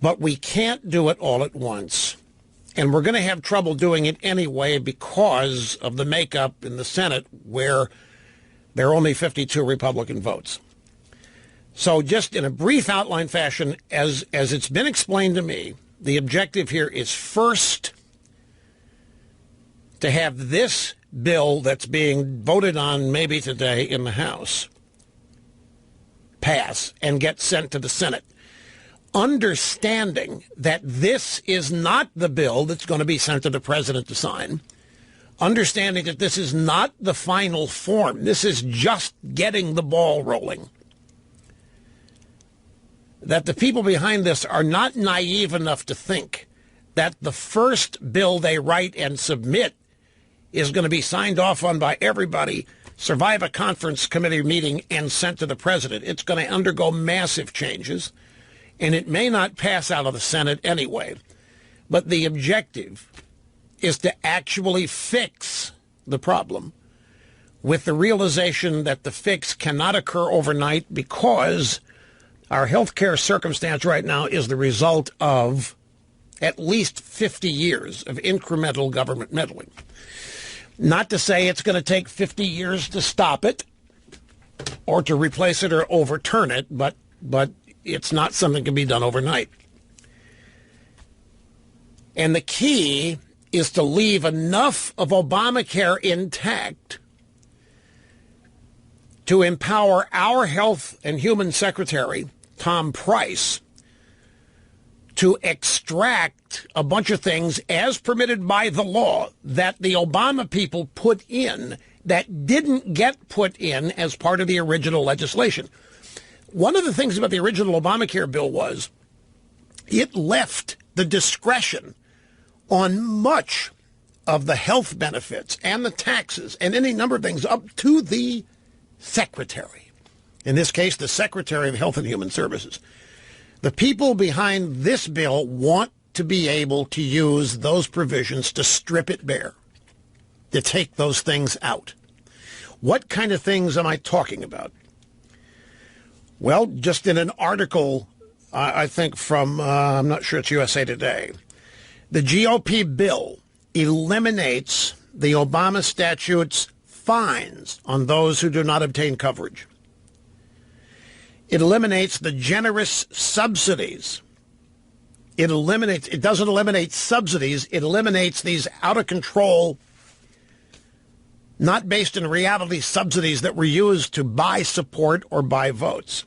But we can't do it all at once. And we're going to have trouble doing it anyway because of the makeup in the Senate where there are only 52 Republican votes. So just in a brief outline fashion, as it's been explained to me, the objective here is first to have this bill that's being voted on maybe today in the House pass and get sent to the Senate, understanding that this is not the bill that's going to be sent to the president to sign, understanding that this is not the final form. This is just getting the ball rolling. That the people behind this are not naive enough to think that the first bill they write and submit is going to be signed off on by everybody, survive a conference committee meeting, and sent to the president. It's going to undergo massive changes, and it may not pass out of the Senate anyway. But the objective is to actually fix the problem with the realization that the fix cannot occur overnight because Our healthcare circumstance right now is the result of at least 50 years of incremental government meddling. Not to say it's going to take 50 years to stop it or to replace it or overturn it, but it's not something that can be done overnight. And the key is to leave enough of Obamacare intact to empower our Health and Human Secretary, Tom Price, to extract a bunch of things as permitted by the law that the Obama people put in that didn't get put in as part of the original legislation. One of the things about the original Obamacare bill was it left the discretion on much of the health benefits and the taxes and any number of things up to the secretary. In this case, the Secretary of Health and Human Services. The people behind this bill want to be able to use those provisions to strip it bare, to take those things out. What kind of things am I talking about? Well, just in an article, I think from, I'm not sure it's USA Today, the GOP bill eliminates the Obama statute's fines on those who do not obtain coverage. It eliminates the generous subsidies. It doesn't eliminate subsidies. It eliminates these out of control, not based in reality subsidies that were used to buy support or buy votes.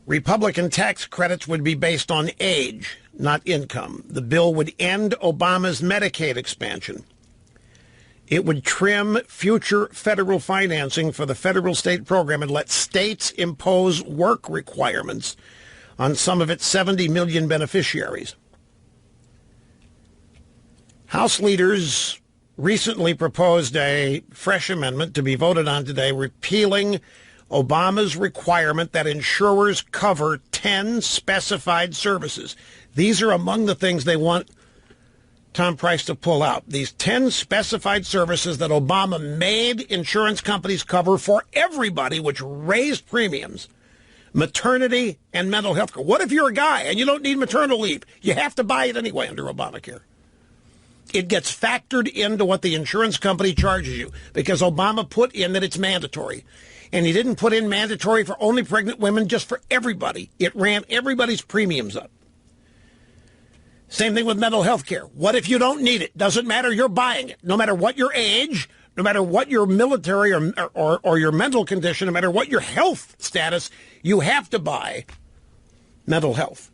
Republican tax credits would be based on age, not income. The bill would end Obama's Medicaid expansion. It would trim future federal financing for the federal state program and let states impose work requirements on some of its 70 million beneficiaries. House leaders recently proposed a fresh amendment to be voted on today, repealing Obama's requirement that insurers cover 10 specified services. These are among the things they want Tom Price to pull out. These 10 specified services that Obama made insurance companies cover for everybody, which raised premiums: maternity and mental health care. What if you're a guy and you don't need maternal leave? You have to buy it anyway under Obamacare. It gets factored into what the insurance company charges you because Obama put in that it's mandatory. And he didn't put in mandatory for only pregnant women, just for everybody. It ran everybody's premiums up. Same thing with mental health care. What if you don't need it? Doesn't matter. You're buying it. No matter what your age, no matter what your military or your mental condition, no matter what your health status, you have to buy mental health.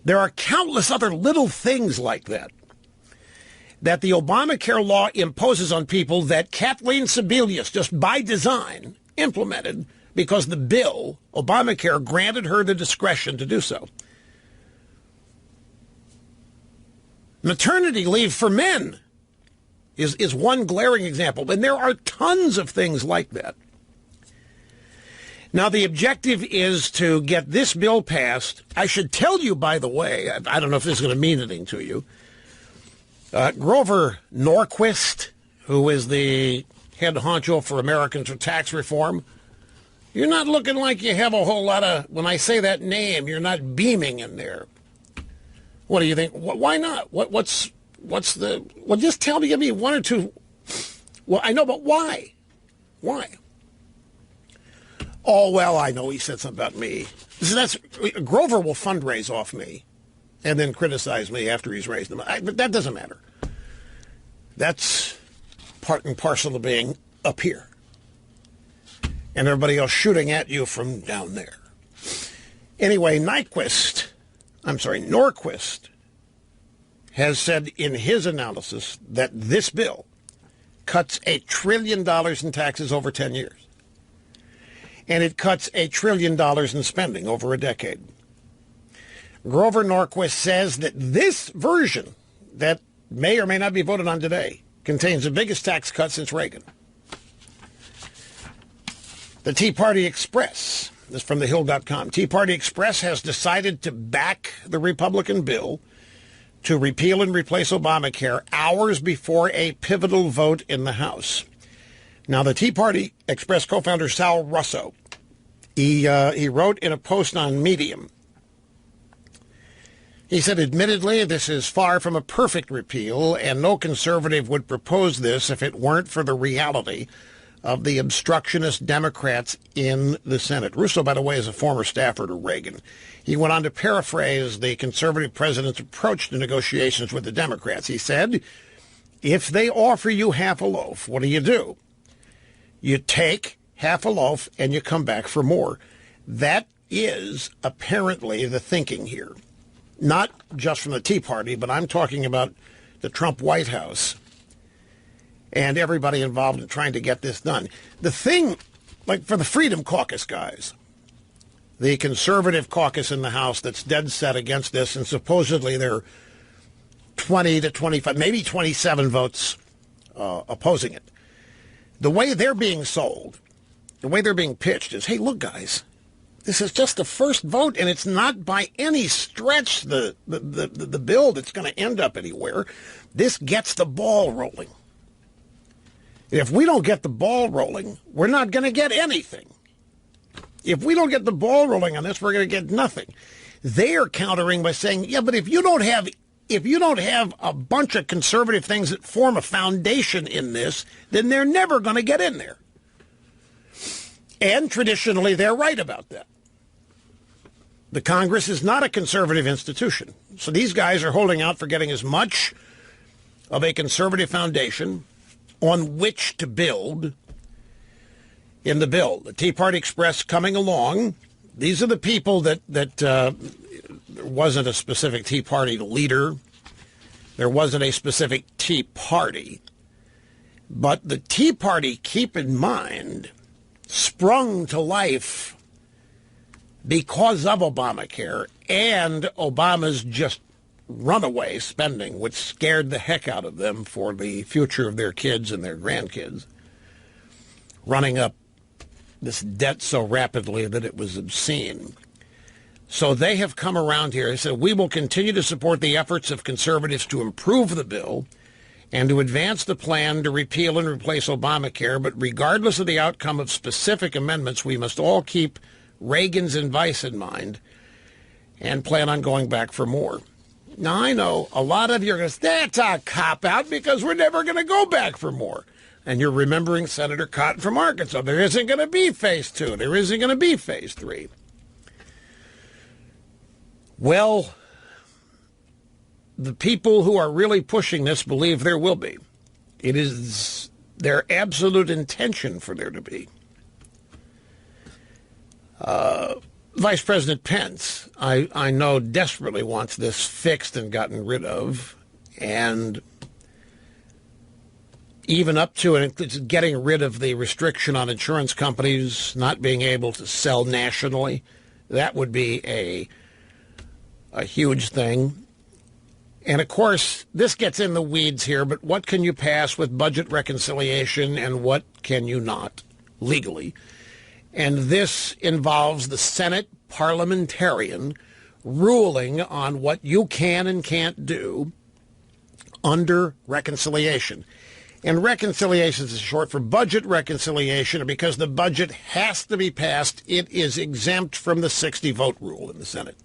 There are countless other little things like that the Obamacare law imposes on people that Kathleen Sebelius, just by design, implemented because the bill, Obamacare, granted her the discretion to do so. Maternity leave for men is one glaring example, and there are tons of things like that. Now, the objective is to get this bill passed. I should tell you, by the way, I don't know if this is going to mean anything to you, Grover Norquist, who is the head honcho for Americans for Tax Reform, you're not looking like you have a whole lot of, when I say that name, you're not beaming in there. What do you think? Why not? What's the, well, just tell me, give me one or two. Well, I know, but why? Why? Oh, well, I know he said something about me. Grover will fundraise off me and then criticize me after he's raised them. But that doesn't matter. That's part and parcel of being up here. And everybody else shooting at you from down there. Anyway, Norquist has said in his analysis that this bill cuts $1 trillion in taxes over 10 years. And it cuts $1 trillion in spending over a decade. Grover Norquist says that this version that may or may not be voted on today contains the biggest tax cut since Reagan. The Tea Party Express, this is from thehill.com, Tea Party Express has decided to back the Republican bill to repeal and replace Obamacare hours before a pivotal vote in the House. Now, the Tea Party Express co-founder Sal Russo, he wrote in a post on Medium, he said, admittedly, this is far from a perfect repeal, and no conservative would propose this if it weren't for the reality of the obstructionist Democrats in the Senate. Russo, by the way, is a former staffer to Reagan. He went on to paraphrase the conservative president's approach to negotiations with the Democrats. He said, if they offer you half a loaf, what do? You take half a loaf and you come back for more. That is apparently the thinking here. Not just from the Tea Party, but I'm talking about the Trump White House and everybody involved in trying to get this done. The thing, like for the Freedom Caucus guys, the conservative caucus in the House that's dead set against this, and supposedly they're 20 to 25, maybe 27 votes opposing it. The way they're being sold, the way they're being pitched is, hey, look, guys, this is just the first vote, and it's not by any stretch the bill that's going to end up anywhere. This gets the ball rolling. If we don't get the ball rolling, we're not going to get anything. If we don't get the ball rolling on this, we're going to get nothing. They are countering by saying, yeah, but if you don't have a bunch of conservative things that form a foundation in this, then they're never going to get in there. And traditionally, they're right about that. The Congress is not a conservative institution. So these guys are holding out for getting as much of a conservative foundation on which to build in the bill. The Tea Party Express coming along. These are the people that there wasn't a specific Tea Party leader. There wasn't a specific Tea Party. But the Tea Party, keep in mind, sprung to life because of Obamacare and Obama's just runaway spending, which scared the heck out of them for the future of their kids and their grandkids, running up this debt so rapidly that it was obscene. So they have come around here and said, we will continue to support the efforts of conservatives to improve the bill and to advance the plan to repeal and replace Obamacare, but regardless of the outcome of specific amendments, we must all keep Reagan's advice in mind and plan on going back for more. Now, I know a lot of you are going to say, that's a cop-out because we're never going to go back for more. And you're remembering Senator Cotton from Arkansas. There isn't going to be phase 2. There isn't going to be phase 3. Well, the people who are really pushing this believe there will be. It is their absolute intention for there to be. Vice President Pence, I know, desperately wants this fixed and gotten rid of, and even up to and it's getting rid of the restriction on insurance companies not being able to sell nationally. That would be a huge thing. And, of course, this gets in the weeds here, but what can you pass with budget reconciliation and what can you not legally? And this involves the Senate parliamentarian ruling on what you can and can't do under reconciliation. And reconciliation is short for budget reconciliation, and because the budget has to be passed, it is exempt from the 60-vote rule in the Senate.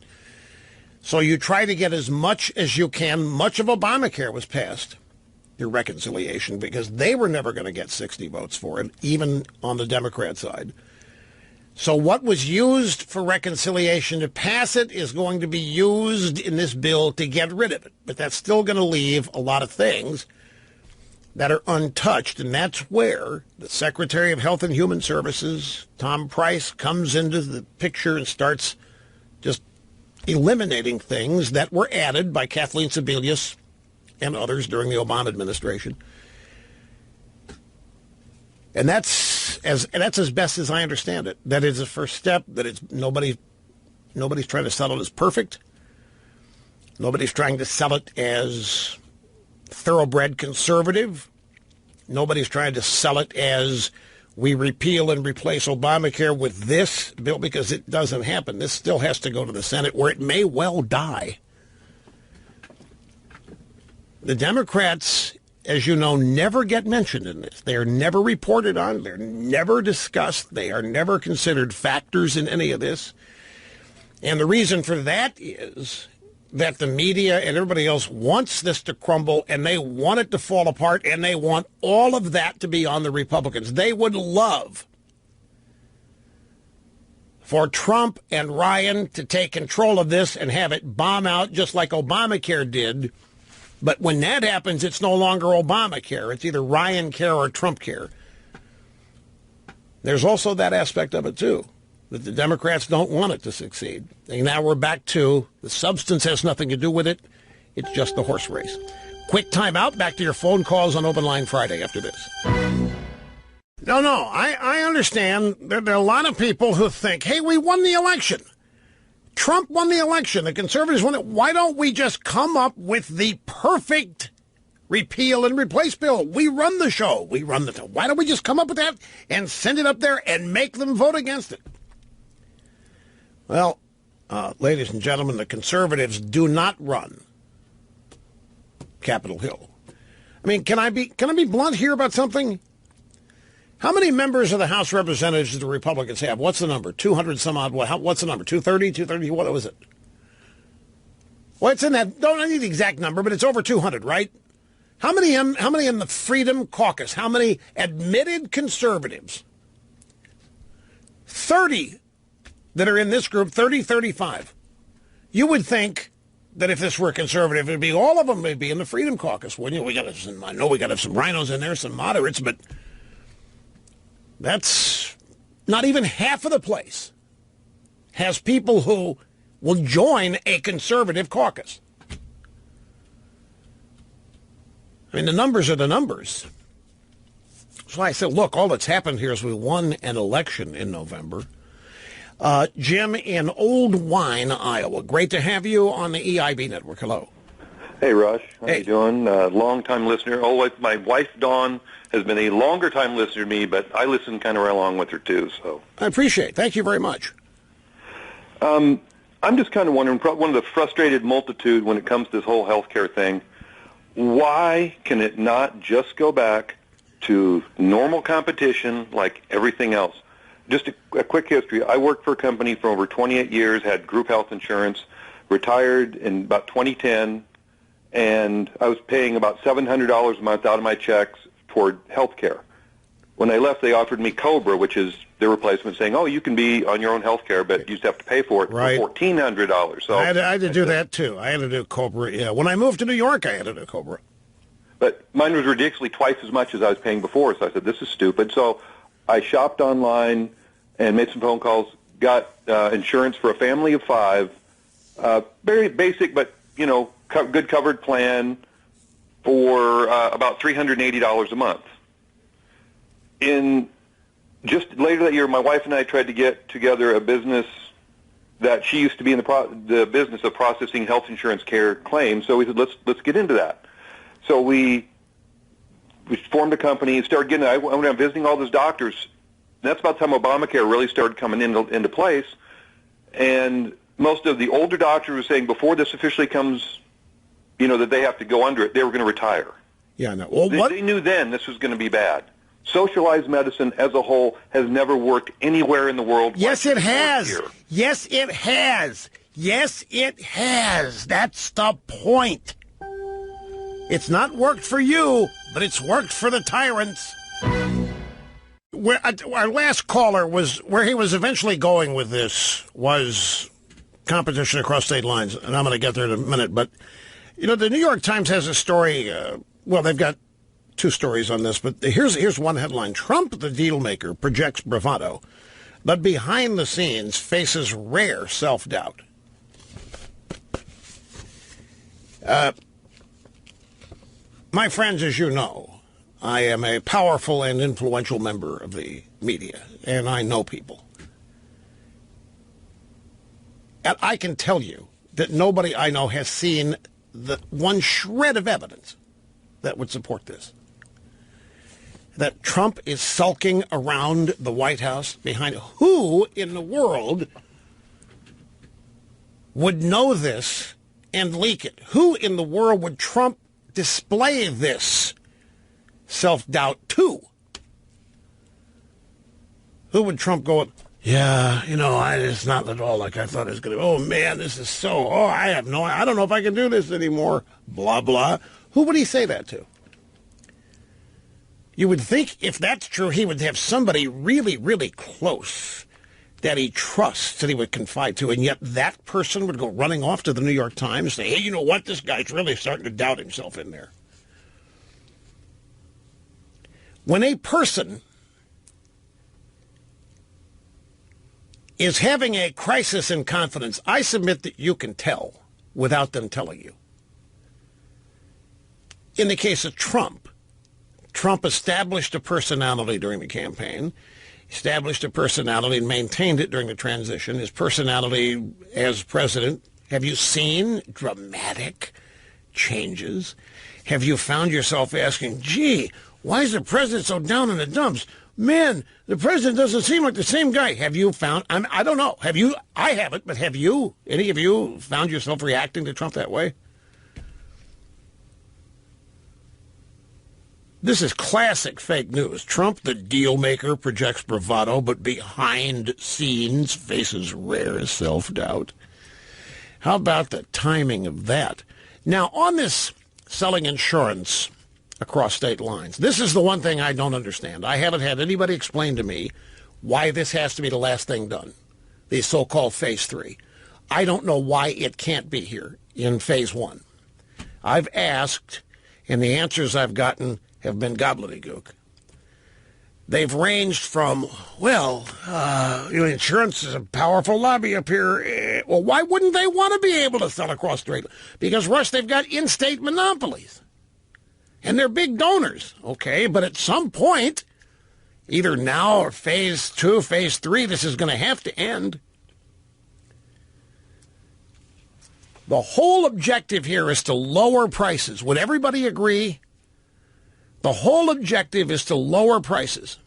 So you try to get as much as you can. Much of Obamacare was passed through reconciliation because they were never going to get 60 votes for it, even on the Democrat side. So what was used for reconciliation to pass it is going to be used in this bill to get rid of it. But that's still going to leave a lot of things that are untouched. And that's where the Secretary of Health and Human Services, Tom Price, comes into the picture and starts just eliminating things that were added by Kathleen Sebelius and others during the Obama administration. And that's as best as I understand it. That is the first step. That it's nobody's trying to sell it as perfect. Nobody's trying to sell it as thoroughbred conservative. Nobody's trying to sell it as we repeal and replace Obamacare with this bill, because it doesn't happen. This still has to go to the Senate, where it may well die. The Democrats, as you know, never get mentioned in this. They are never reported on. They're never discussed. They are never considered factors in any of this. And the reason for that is that the media and everybody else wants this to crumble, and they want it to fall apart, and they want all of that to be on the Republicans. They would love for Trump and Ryan to take control of this and have it bomb out just like Obamacare did. But when that happens, it's no longer Obamacare. It's either Ryan care or Trump care. There's also that aspect of it, too, that the Democrats don't want it to succeed. And now we're back to the substance has nothing to do with it. It's just the horse race. Quick time out. Back to your phone calls on Open Line Friday after this. No, I understand that there are a lot of people who think, hey, we won the election. Trump won the election. The conservatives won it. Why don't we just come up with the perfect repeal and replace bill? We run the show. Why don't we just come up with that and send it up there and make them vote against it? Well, ladies and gentlemen, the conservatives do not run Capitol Hill. I mean, can I be blunt here about something? How many members of the House of Representatives do the Republicans have? What's the number? 200 some odd. What's the number? 230? 230? What was it? Well, it's in that. Don't I need the exact number, but it's over 200, right? How many in the Freedom Caucus? How many admitted conservatives? 30 that are in this group, 30, 35. You would think that if this were conservative, it'd be all of them would be in the Freedom Caucus. Well, we got to have some rhinos in there, some moderates, but that's not even half of the place has people who will join a conservative caucus. I mean, the numbers are the numbers. So I said, look, all that's happened here is we won an election in November. Jim in Old Wine, Iowa. Great to have you on the EIB network. Hello. Hey, Rush. How you doing? Long-time listener. My wife, Dawn, has been a longer-time listener to me, but I listen kind of right along with her, too. So I appreciate it. Thank you very much. I'm just kind of wondering, one of the frustrated multitude when it comes to this whole healthcare thing, why can it not just go back to normal competition like everything else? Just a quick history. I worked for a company for over 28 years, had group health insurance, retired in about 2010, and I was paying about $700 a month out of my checks toward health care. When I left, they offered me COBRA, which is their replacement, saying, oh, you can be on your own health care, but you just have to pay for it for $1,400. So I had to do that, too. I had to do COBRA. Yeah. When I moved to New York, I had to do COBRA. But mine was ridiculously twice as much as I was paying before, so I said, this is stupid. So I shopped online and made some phone calls, got insurance for a family of 5, very basic but, good covered plan for about $380 a month. In just later that year, my wife and I tried to get together a business that she used to be in the business of processing health insurance care claims. So we said, let's get into that. So we formed a company and started getting. I went out visiting all those doctors. That's about the time Obamacare really started coming into place. And most of the older doctors were saying before this officially comes, that they have to go under it, they were going to retire. Yeah, no. Well, they knew then this was going to be bad. Socialized medicine as a whole has never worked anywhere in the world. Yes, it has. Yes, it has. Yes, it has. That's the point. It's not worked for you, but it's worked for the tyrants. Our last caller was where he was eventually going with this was competition across state lines, and I'm going to get there in a minute. But, the New York Times has a story. They've got 2 stories on this, but here's one headline. Trump, the deal maker, projects bravado, but behind the scenes faces rare self-doubt. My friends, as you know, I am a powerful and influential member of the media, and I know people. And I can tell you that nobody I know has seen the one shred of evidence that would support this. That Trump is sulking around the White House behind who in the world would know this and leak it? Who in the world would Trump display this self-doubt too. Who would Trump go with? Yeah, it's not at all like I thought it was going to be. Oh, man, this is I don't know if I can do this anymore. Blah, blah. Who would he say that to? You would think if that's true, he would have somebody really, really close that he trusts, that he would confide to, and yet that person would go running off to the New York Times and say, hey, you know what? This guy's really starting to doubt himself in there. When a person is having a crisis in confidence, I submit that you can tell without them telling you. In the case of Trump established a personality during the campaign, established a personality and maintained it during the transition. His personality as president, have you seen dramatic changes? Have you found yourself asking, gee, why is the president so down in the dumps? Man, the president doesn't seem like the same guy. Have you found, I don't know, have you, I haven't, but have you, any of you found yourself reacting to Trump that way? This is classic fake news. Trump, the deal maker, projects bravado, but behind scenes faces rare self-doubt. How about the timing of that? Now, on this selling insurance across state lines, this is the one thing I don't understand. I haven't had anybody explain to me why this has to be the last thing done, the so-called Phase 3. I don't know why it can't be here in Phase 1. I've asked, and the answers I've gotten have been gobbledygook. They've ranged from, insurance is a powerful lobby up here. Well, why wouldn't they want to be able to sell across state? Because, Rush, they've got in-state monopolies. And they're big donors, okay? But at some point, either now or Phase 2, Phase 3, this is going to have to end. The whole objective here is to lower prices. Would everybody agree? The whole objective is to lower prices.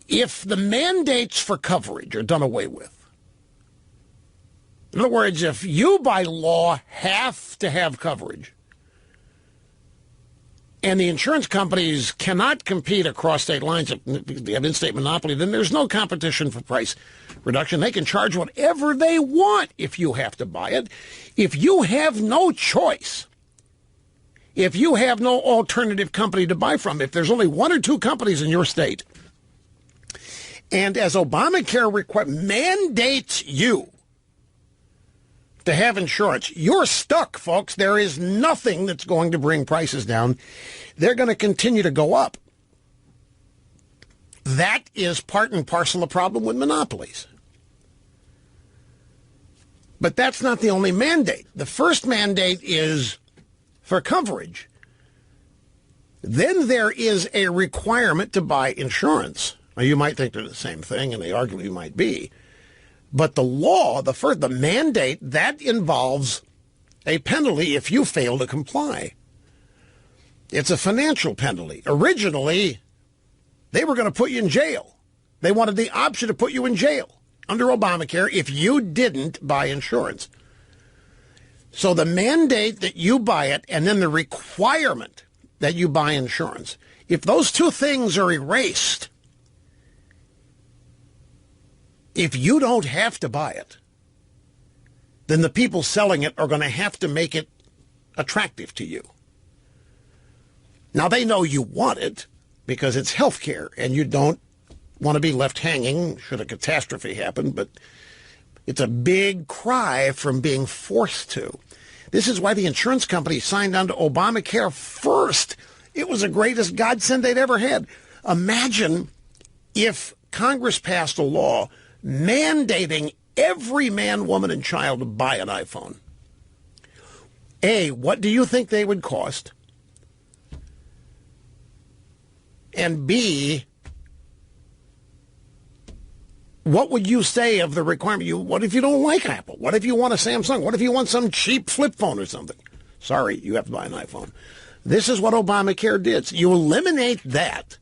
If the mandates for coverage are done away with, in other words, if you by law have to have coverage and the insurance companies cannot compete across state lines, if they have in-state monopoly, then there's no competition for price reduction. They can charge whatever they want if you have to buy it. If you have no choice, if you have no alternative company to buy from, if there's only one or two companies in your state, and as Obamacare mandates you to have insurance, you're stuck, folks. There is nothing that's going to bring prices down. They're going to continue to go up. That is part and parcel of the problem with monopolies. But that's not the only mandate. The first mandate is for coverage. Then there is a requirement to buy insurance. Now, you might think they're the same thing, and they arguably might be. But the law, the mandate, that involves a penalty if you fail to comply. It's a financial penalty. Originally, they were going to put you in jail. They wanted the option to put you in jail under Obamacare if you didn't buy insurance. So the mandate that you buy it and then the requirement that you buy insurance, if those two things are erased, if you don't have to buy it, then the people selling it are going to have to make it attractive to you. Now, they know you want it because it's health care and you don't want to be left hanging should a catastrophe happen, but it's a big cry from being forced to. This is why the insurance company signed on to Obamacare first. It was the greatest godsend they'd ever had. Imagine if Congress passed a law mandating every man, woman, and child to buy an iPhone. A, what do you think they would cost? And B, what would you say of the requirement? What if you don't like Apple? What if you want a Samsung? What if you want some cheap flip phone or something? Sorry, you have to buy an iPhone. This is what Obamacare did. So you eliminate that.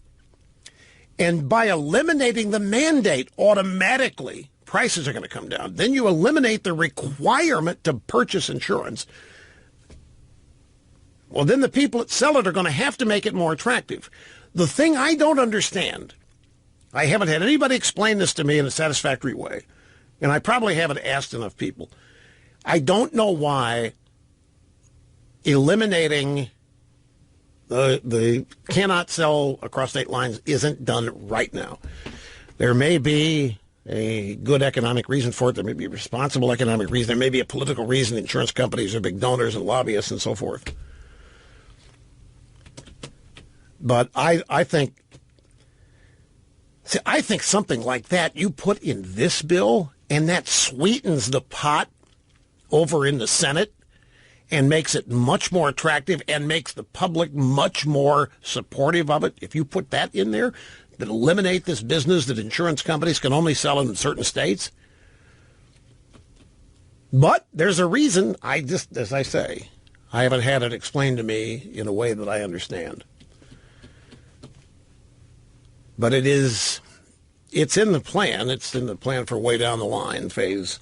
And by eliminating the mandate, automatically prices are going to come down. Then you eliminate the requirement to purchase insurance. Well, then the people that sell it are going to have to make it more attractive. The thing I don't understand, I haven't had anybody explain this to me in a satisfactory way, and I probably haven't asked enough people. I don't know why eliminating the cannot sell across state lines isn't done right now. There may be a good economic reason for it. There may be a responsible economic reason. There may be a political reason. Insurance companies are big donors and lobbyists and so forth. But I think something like that you put in this bill, and that sweetens the pot over in the Senate and makes it much more attractive and makes the public much more supportive of it. If you put that in there, that eliminate this business that insurance companies can only sell in certain states. But there's a reason. As I say, I haven't had it explained to me in a way that I understand. But it's in the plan. It's in the plan for way down the line, phase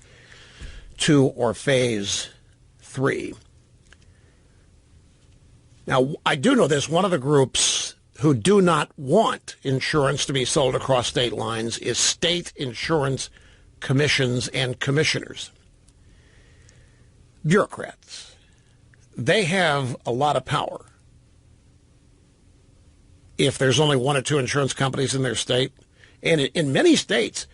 2 or phase 3. Now, I do know this. One of the groups who do not want insurance to be sold across state lines is state insurance commissions and commissioners. Bureaucrats. They have a lot of power. If there's only 1 or 2 insurance companies in their state, and in many states,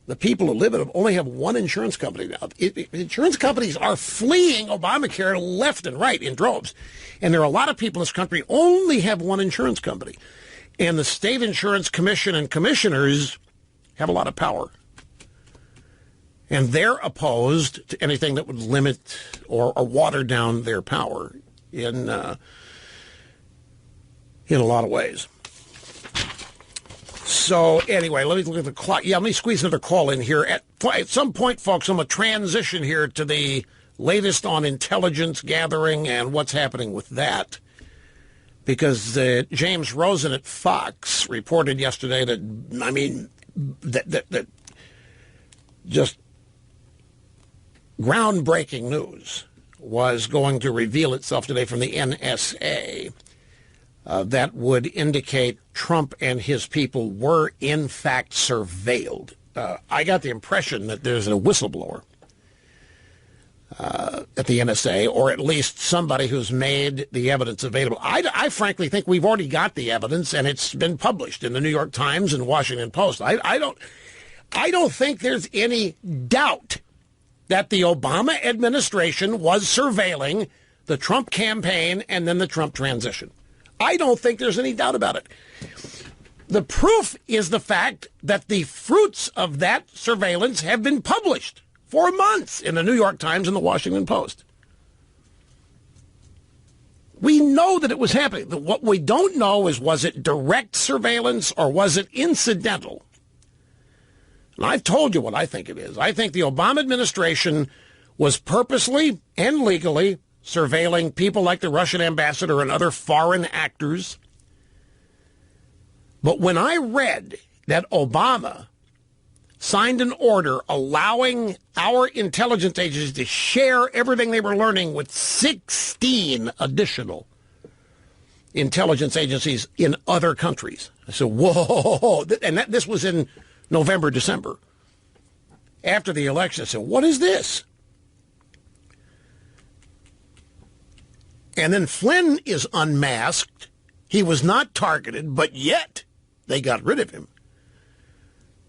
the people who live in them only have 1 insurance company now. Insurance companies are fleeing Obamacare left and right in droves. And there are a lot of people in this country only have 1 insurance company. And the state insurance commission and commissioners have a lot of power. And they're opposed to anything that would limit or water down their power in a lot of ways. So anyway, let me look at the clock. Yeah, let me squeeze another call in here. At some point, folks, I'm going to transition here to the latest on intelligence gathering and what's happening with that. Because James Rosen at Fox reported yesterday that just groundbreaking news was going to reveal itself today from the NSA. That would indicate Trump and his people were, in fact, surveilled. I got the impression that there's a whistleblower at the NSA, or at least somebody who's made the evidence available. I frankly think we've already got the evidence, and it's been published in the New York Times and Washington Post. I don't think there's any doubt that the Obama administration was surveilling the Trump campaign and then the Trump transition. I don't think there's any doubt about it. The proof is the fact that the fruits of that surveillance have been published for months in the New York Times and the Washington Post. We know that it was happening. What we don't know is, was it direct surveillance or was it incidental? And I've told you what I think it is. I think the Obama administration was purposely and legally surveilling people like the Russian ambassador and other foreign actors. But when I read that Obama signed an order allowing our intelligence agencies to share everything they were learning with 16 additional intelligence agencies in other countries, I said, whoa. And this was in November, December. After the election, I said, what is this? And then Flynn is unmasked. He was not targeted, but yet they got rid of him.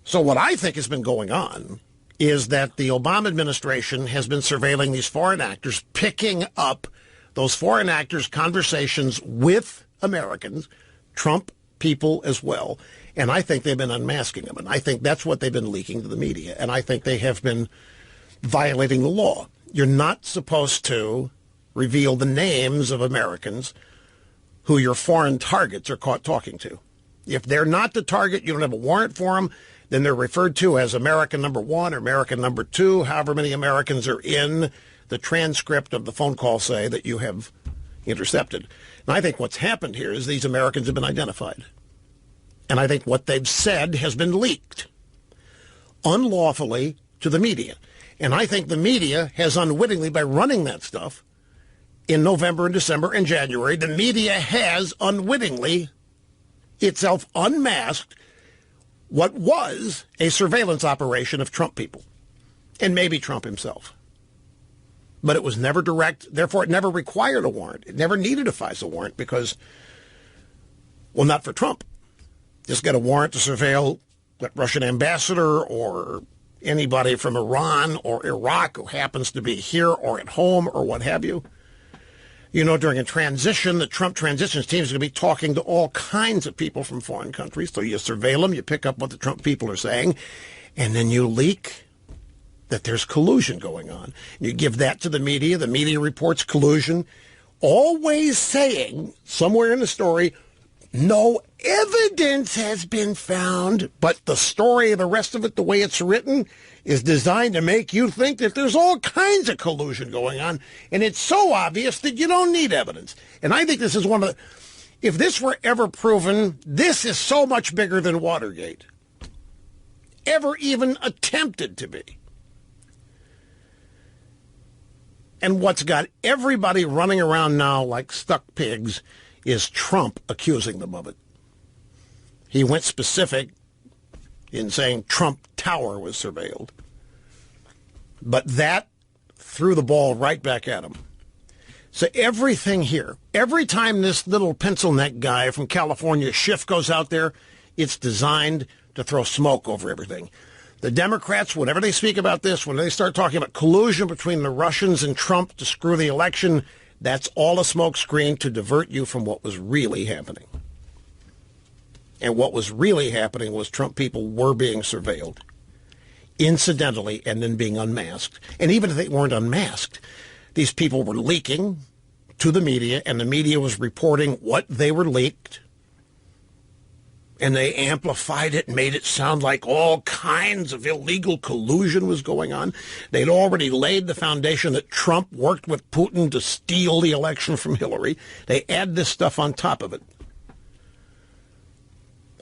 So what I think has been going on is that the Obama administration has been surveilling these foreign actors, picking up those foreign actors' conversations with Americans, Trump people as well. And I think they've been unmasking them. And I think that's what they've been leaking to the media. And I think they have been violating the law. You're not supposed to reveal the names of Americans who your foreign targets are caught talking to. If they're not the target, you don't have a warrant for them, then they're referred to as American number 1 or American number 2, however many Americans are in the transcript of the phone call, say, that you have intercepted. And I think what's happened here is these Americans have been identified. And I think what they've said has been leaked unlawfully to the media. And I think the media has unwittingly, by running that stuff, in November and December and January, the media has unwittingly itself unmasked what was a surveillance operation of Trump people, and maybe Trump himself. But it was never direct, therefore it never required a warrant. It never needed a FISA warrant because, well, not for Trump. Just get a warrant to surveil that Russian ambassador or anybody from Iran or Iraq who happens to be here or at home or what have you. You know, during a transition, the Trump transitions team is going to be talking to all kinds of people from foreign countries. So you surveil them, you pick up what the Trump people are saying, and then you leak that there's collusion going on. You give that to the media reports collusion, always saying somewhere in the story, no evidence has been found, but the story, the rest of it, the way it's written, is designed to make you think that there's all kinds of collusion going on, and it's so obvious that you don't need evidence. And I think this is one of the, if this were ever proven, this is so much bigger than Watergate. Ever even attempted to be. And what's got everybody running around now like stuck pigs is Trump accusing them of it. He went specific in saying Trump Tower was surveilled. But that threw the ball right back at him. So everything here, every time this little pencil neck guy from California, Schiff, goes out there, it's designed to throw smoke over everything. The Democrats, whenever they speak about this, when they start talking about collusion between the Russians and Trump to screw the election, that's all a smokescreen to divert you from what was really happening. And what was really happening was Trump people were being surveilled, incidentally, and then being unmasked. And even if they weren't unmasked, these people were leaking to the media, and the media was reporting what they were leaked. And they amplified it, made it sound like all kinds of illegal collusion was going on. They'd already laid the foundation that Trump worked with Putin to steal the election from Hillary. They add this stuff on top of it.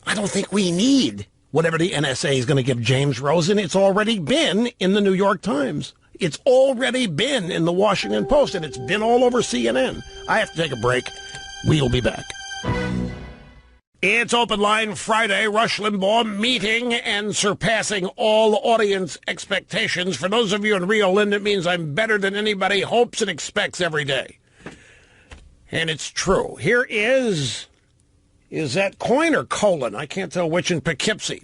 I don't think we need whatever the NSA is going to give James Rosen. It's already been in the New York Times. It's already been in the Washington Post, and it's been all over CNN. I have to take a break. We'll be back. It's Open Line Friday. Rush Limbaugh meeting and surpassing all audience expectations. For those of you in Rio Linda, it means I'm better than anybody hopes and expects every day. And it's true. Here is that Coin or colon? I can't tell which in Poughkeepsie.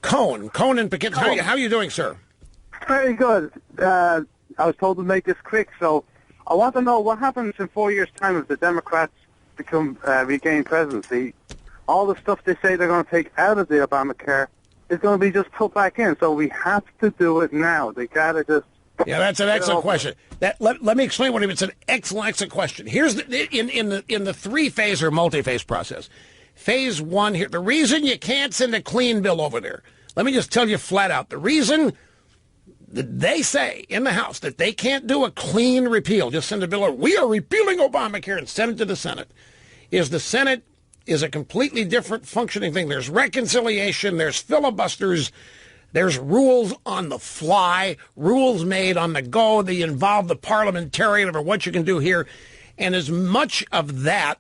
Cohen in Poughkeepsie. How are you doing, sir? Very good. I was told to make this quick, so I want to know what happens in 4 years' time if the Democrats regain presidency. All the stuff they say they're going to take out of the Obamacare is going to be just put back in. So we have to do it now. They got to just... Yeah, that's an excellent question. Let me explain what it's an excellent question. Here's in the three-phase or multi-phase process. Phase one here, the reason you can't send a clean bill over there, let me just tell you flat out, the reason that they say in the House that they can't do a clean repeal, just send a bill over, we are repealing Obamacare and send it to the Senate, is the Senate is a completely different functioning thing. There's reconciliation, there's filibusters, there's rules on the fly, rules made on the go. They involve the parliamentarian over what you can do here. And as much of that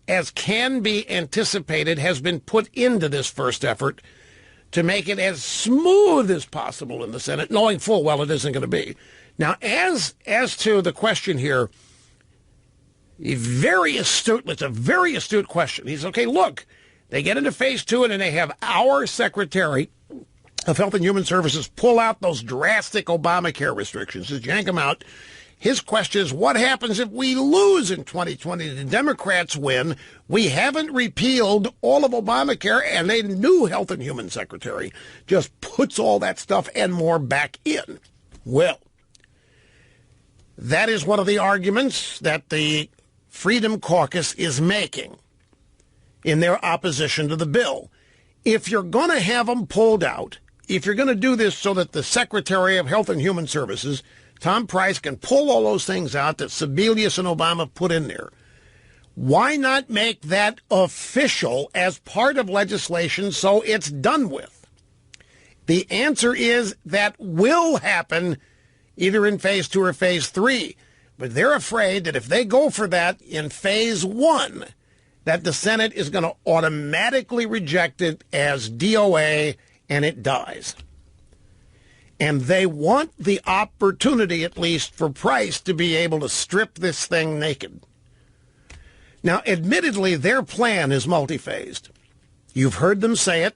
as can be anticipated has been put into this first effort to make it as smooth as possible in the Senate, knowing full well it isn't going to be. Now, as to the question here, it's a very astute question. He's, okay, look, they get into phase two and then they have our Secretary of Health and Human Services pull out those drastic Obamacare restrictions, just yank them out. His question is, what happens if we lose in 2020? The Democrats win. We haven't repealed all of Obamacare, and a new Health and Human Secretary just puts all that stuff and more back in. Well, that is one of the arguments that the Freedom Caucus is making in their opposition to the bill. If you're going to have them pulled out, if you're going to do this so that the Secretary of Health and Human Services, Tom Price, can pull all those things out that Sebelius and Obama put in there, why not make that official as part of legislation so it's done with? The answer is that will happen either in phase 2 or phase 3. But they're afraid that if they go for that in phase 1, that the Senate is going to automatically reject it as DOA and it dies. And they want the opportunity, at least for Price, to be able to strip this thing naked. Now, admittedly, their plan is multi-phased. You've heard them say it.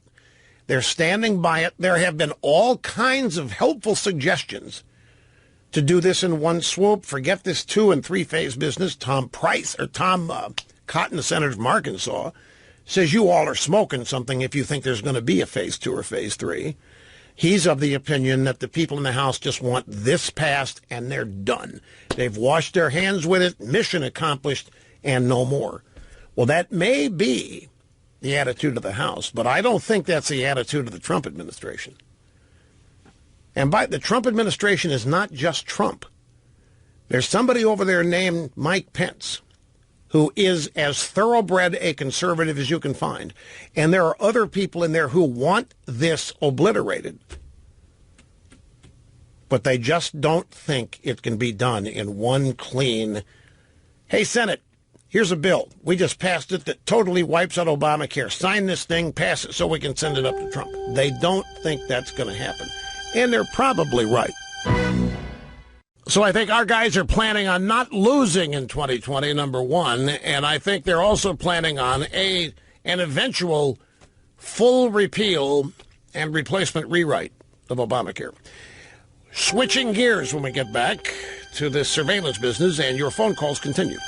They're standing by it. There have been all kinds of helpful suggestions to do this in one swoop. Forget this 2- and 3-phase business. Tom Cotton, the senator from Arkansas, says you all are smoking something if you think there's going to be a phase 2 or phase 3. He's of the opinion that the people in the House just want this passed and they're done. They've washed their hands with it, mission accomplished, and no more. Well, that may be the attitude of the House, but I don't think that's the attitude of the Trump administration. And the Trump administration is not just Trump. There's somebody over there named Mike Pence, who is as thoroughbred a conservative as you can find. And there are other people in there who want this obliterated. But they just don't think it can be done in one clean, hey, Senate, here's a bill. We just passed it that totally wipes out Obamacare. Sign this thing, pass it so we can send it up to Trump. They don't think that's going to happen. And they're probably right. So I think our guys are planning on not losing in 2020, number one, and I think they're also planning on an eventual full repeal and replacement rewrite of Obamacare. Switching gears when we get back to this surveillance business, and your phone calls continue.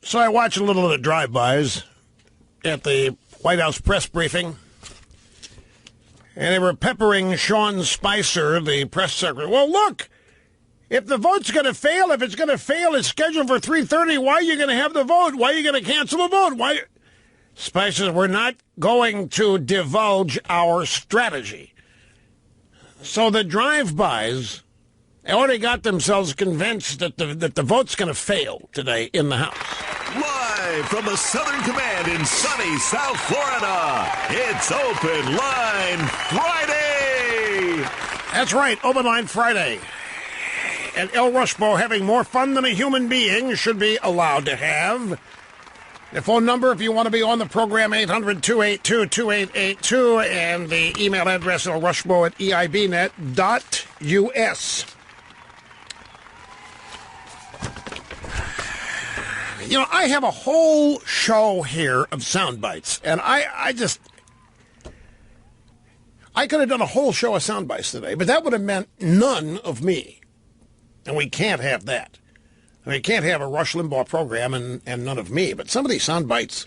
So I watched a little of the drive-bys at the White House press briefing, and they were peppering Sean Spicer, the press secretary. Well, look, if the vote's going to fail, if it's going to fail, it's scheduled for 3:30. Why are you going to have the vote? Why are you going to cancel the vote? Why? Spice says, we're not going to divulge our strategy. So the drive-bys already got themselves convinced that the vote's going to fail today in the House. Live from the Southern Command in sunny South Florida, it's Open Line Friday. That's right, Open Line Friday. And El Rushbo having more fun than a human being should be allowed to have. The phone number, if you want to be on the program, 800-282-2882, and the email address, elrushbo@eibnet.us. You know, I have a whole show here of sound bites, and I could have done a whole show of sound bites today, but that would have meant none of me, and we can't have that. I mean, you can't have a Rush Limbaugh program and none of me, but some of these sound bites.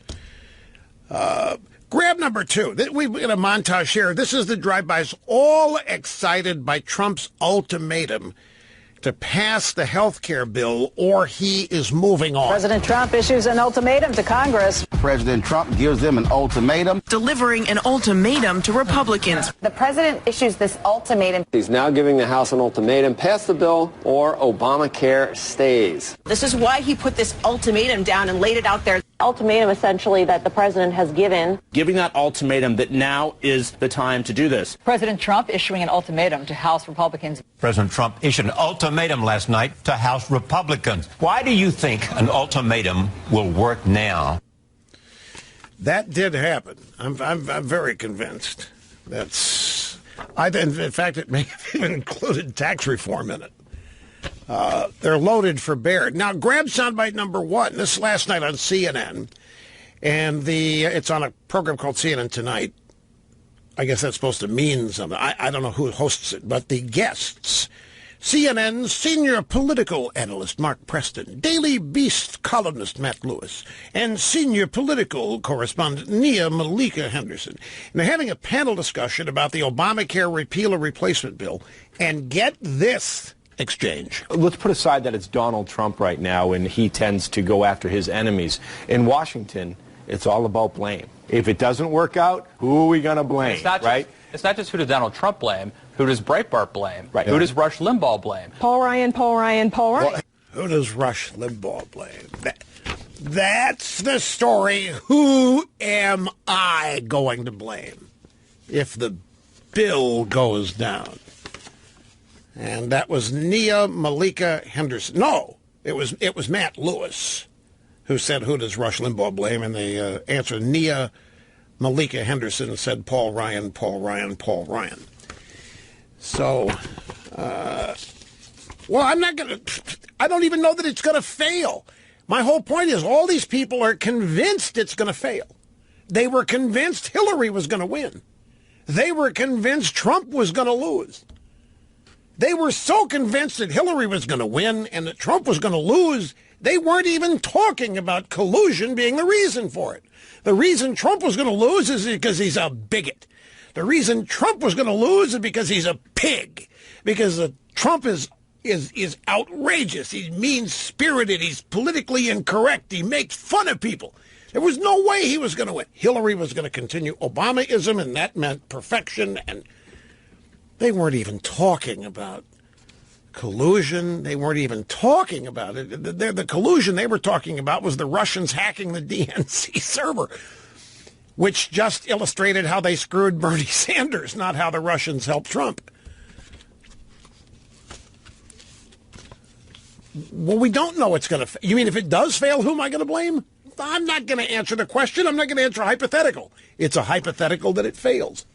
Grab number 2. We've got a montage here. This is the drive-bys, all excited by Trump's ultimatum to pass the health care bill or he is moving on. President Trump issues an ultimatum to Congress. President Trump gives them an ultimatum. Delivering an ultimatum to Republicans. The president issues this ultimatum. He's now giving the House an ultimatum: pass the bill or Obamacare stays. This is why he put this ultimatum down and laid it out there. Ultimatum essentially that the president has given. Giving that ultimatum that now is the time to do this. President Trump issuing an ultimatum to House Republicans. President Trump issued an ultimatum last night to House Republicans. Why do you think an ultimatum will work now? That did happen. I'm very convinced. In fact, it may have even included tax reform in it. They're loaded for bear. Now, grab soundbite number 1. This is last night on CNN, and it's on a program called CNN Tonight. I guess that's supposed to mean something. I don't know who hosts it, but the guests: CNN senior political analyst Mark Preston, Daily Beast columnist Matt Lewis, and senior political correspondent Nia Malika Henderson. And they're having a panel discussion about the Obamacare repeal or replacement bill. And get this exchange. Let's put aside that it's Donald Trump right now and he tends to go after his enemies. In Washington, it's all about blame. If it doesn't work out, who are we going to blame, right? It's not just who does Donald Trump blame. Who does Breitbart blame? Right. Who does Rush Limbaugh blame? Paul Ryan, Paul Ryan, Paul Ryan. Well, who does Rush Limbaugh blame? That's the story. Who am I going to blame if the bill goes down? And that was Nia Malika Henderson. No, it was Matt Lewis who said, who does Rush Limbaugh blame? And the answer, Nia Malika Henderson, said Paul Ryan, Paul Ryan, Paul Ryan. So, well, I don't even know that it's going to fail. My whole point is all these people are convinced it's going to fail. They were convinced Hillary was going to win. They were convinced Trump was going to lose. They were so convinced that Hillary was going to win and that Trump was going to lose, they weren't even talking about collusion being the reason for it. The reason Trump was going to lose is because he's a bigot. The reason Trump was going to lose is because he's a pig. Because Trump is outrageous. He's mean-spirited. He's politically incorrect. He makes fun of people. There was no way he was going to win. Hillary was going to continue Obamaism, and that meant perfection. And they weren't even talking about collusion. They weren't even talking about it. The collusion they were talking about was the Russians hacking the DNC server, which just illustrated how they screwed Bernie Sanders, not how the Russians helped Trump. Well, we don't know it's going to. You mean if it does fail, who am I going to blame? I'm not going to answer the question. I'm not going to answer a hypothetical. It's a hypothetical that it fails.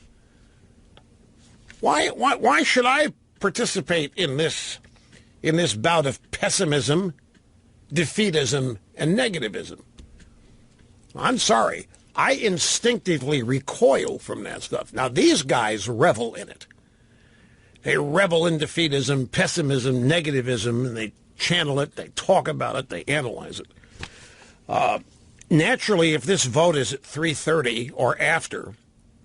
Why should I participate in this bout of pessimism, defeatism, and negativism? I'm sorry. I instinctively recoil from that stuff. Now, these guys revel in it. They revel in defeatism, pessimism, negativism, and they channel it, they talk about it, they analyze it. Naturally, if this vote is at 3:30 or after,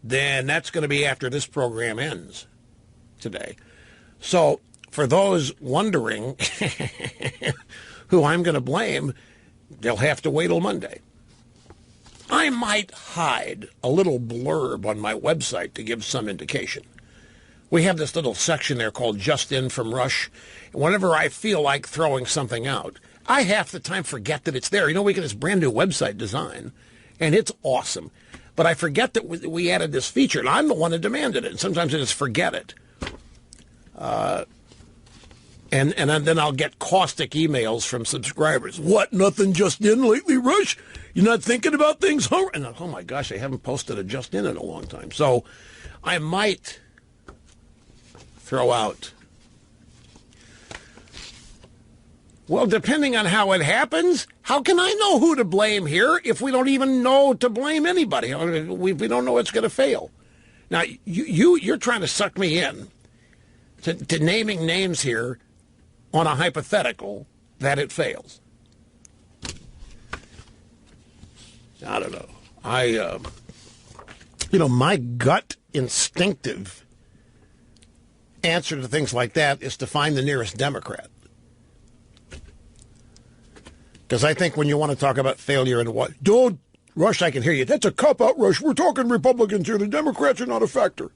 then that's going to be after this program ends today. So for those wondering who I'm going to blame, they'll have to wait till Monday. I might hide a little blurb on my website to give some indication. We have this little section there called Just In from Rush. Whenever I feel like throwing something out, I half the time forget that it's there. You know, we get this brand new website design, and it's awesome. But I forget that we added this feature, and I'm the one who demanded it. And sometimes I just forget it. And then I'll get caustic emails from subscribers. What, nothing just in lately, Rush? You're not thinking about things, huh? And oh my gosh, I haven't posted a just in a long time. So I might throw out. Well, depending on how it happens, how can I know who to blame here if we don't even know to blame anybody? We don't know it's going to fail. Now, you're trying to suck me in to naming names here on a hypothetical that it fails. I don't know. My gut instinctive answer to things like that is to find the nearest Democrat. Because I think when you want to talk about failure and what, don't, Rush, I can hear you. That's a cop-out, Rush. We're talking Republicans here. The Democrats are not a factor.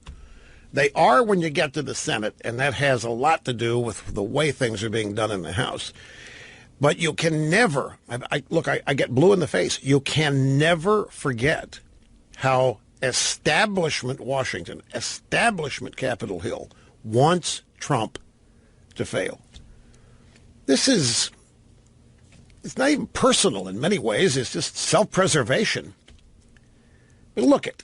They are when you get to the Senate, and that has a lot to do with the way things are being done in the House. But you can never, I get blue in the face. You can never forget how establishment Washington, establishment Capitol Hill, wants Trump to fail. It's not even personal in many ways. It's just self-preservation. But look it.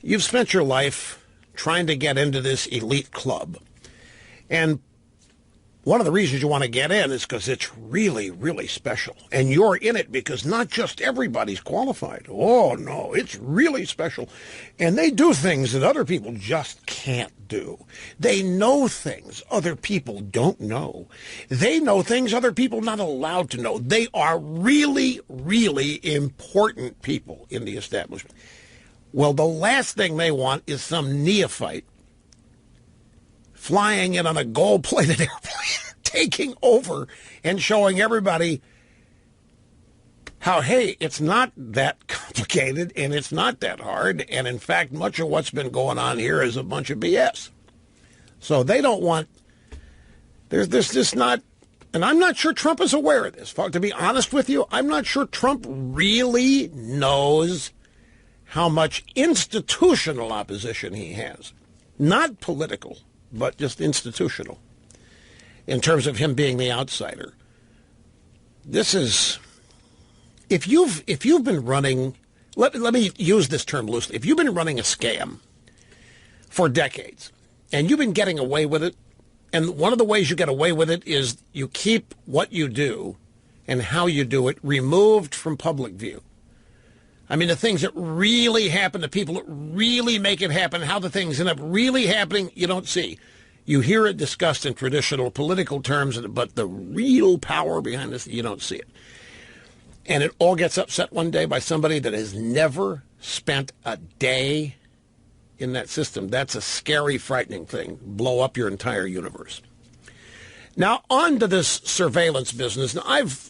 You've spent your life trying to get into this elite club. And one of the reasons you want to get in is because it's really, really special. And you're in it because not just everybody's qualified. Oh, no, it's really special. And they do things that other people just can't do. They know things other people don't know. They know things other people are not allowed to know. They are really, really important people in the establishment. Well, the last thing they want is some neophyte flying in on a gold-plated airplane, taking over and showing everybody how, hey, it's not that complicated and it's not that hard. And in fact, much of what's been going on here is a bunch of BS. So they don't want, there's just not, and I'm not sure Trump is aware of this. To be honest with you, I'm not sure Trump really knows how much institutional opposition he has. Not political, but just institutional, in terms of him being the outsider. This is, if you've been running, let me use this term loosely, if you've been running a scam for decades, and you've been getting away with it, and one of the ways you get away with it is you keep what you do and how you do it removed from public view. I mean, the things that really happen, the people that really make it happen, how the things end up really happening, you don't see. You hear it discussed in traditional political terms, but the real power behind this, you don't see it. And it all gets upset one day by somebody that has never spent a day in that system. That's a scary, frightening thing. Blow up your entire universe. Now, on to this surveillance business. Now, I've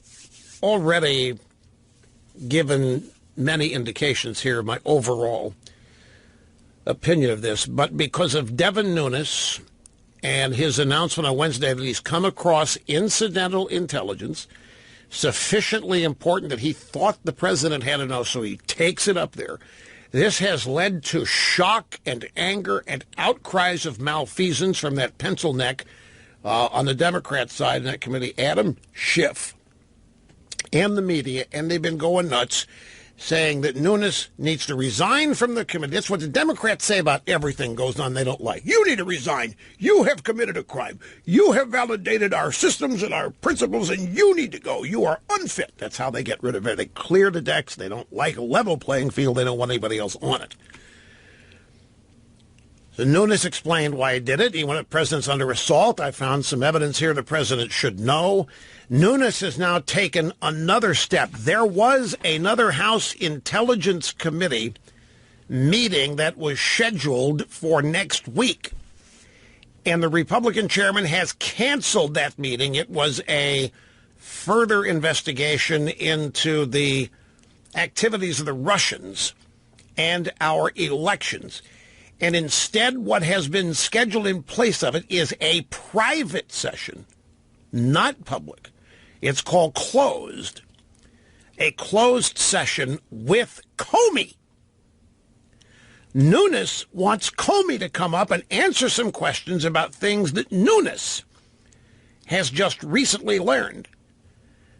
already given many indications here of my overall opinion of this, but because of Devin Nunes and his announcement on Wednesday that he's come across incidental intelligence sufficiently important that he thought the president had to know, so he takes it up there. This has led to shock and anger and outcries of malfeasance from that pencil neck on the Democrat side in that committee, Adam Schiff, and the media, and they've been going nuts, saying that Nunes needs to resign from the committee. That's what the Democrats say about everything goes on they don't like. You need to resign. You have committed a crime. You have validated our systems and our principles, and you need to go. You are unfit. That's how they get rid of it. They clear the decks. They don't like a level playing field. They don't want anybody else on it. So Nunes explained why he did it. He wanted presidents under assault. I found some evidence here the president should know. Nunes has now taken another step. There was another House Intelligence Committee meeting that was scheduled for next week. And the Republican chairman has canceled that meeting. It was a further investigation into the activities of the Russians and our elections. And instead, what has been scheduled in place of it is a private session, not public. It's called closed. A closed session with Comey. Nunes wants Comey to come up and answer some questions about things that Nunes has just recently learned.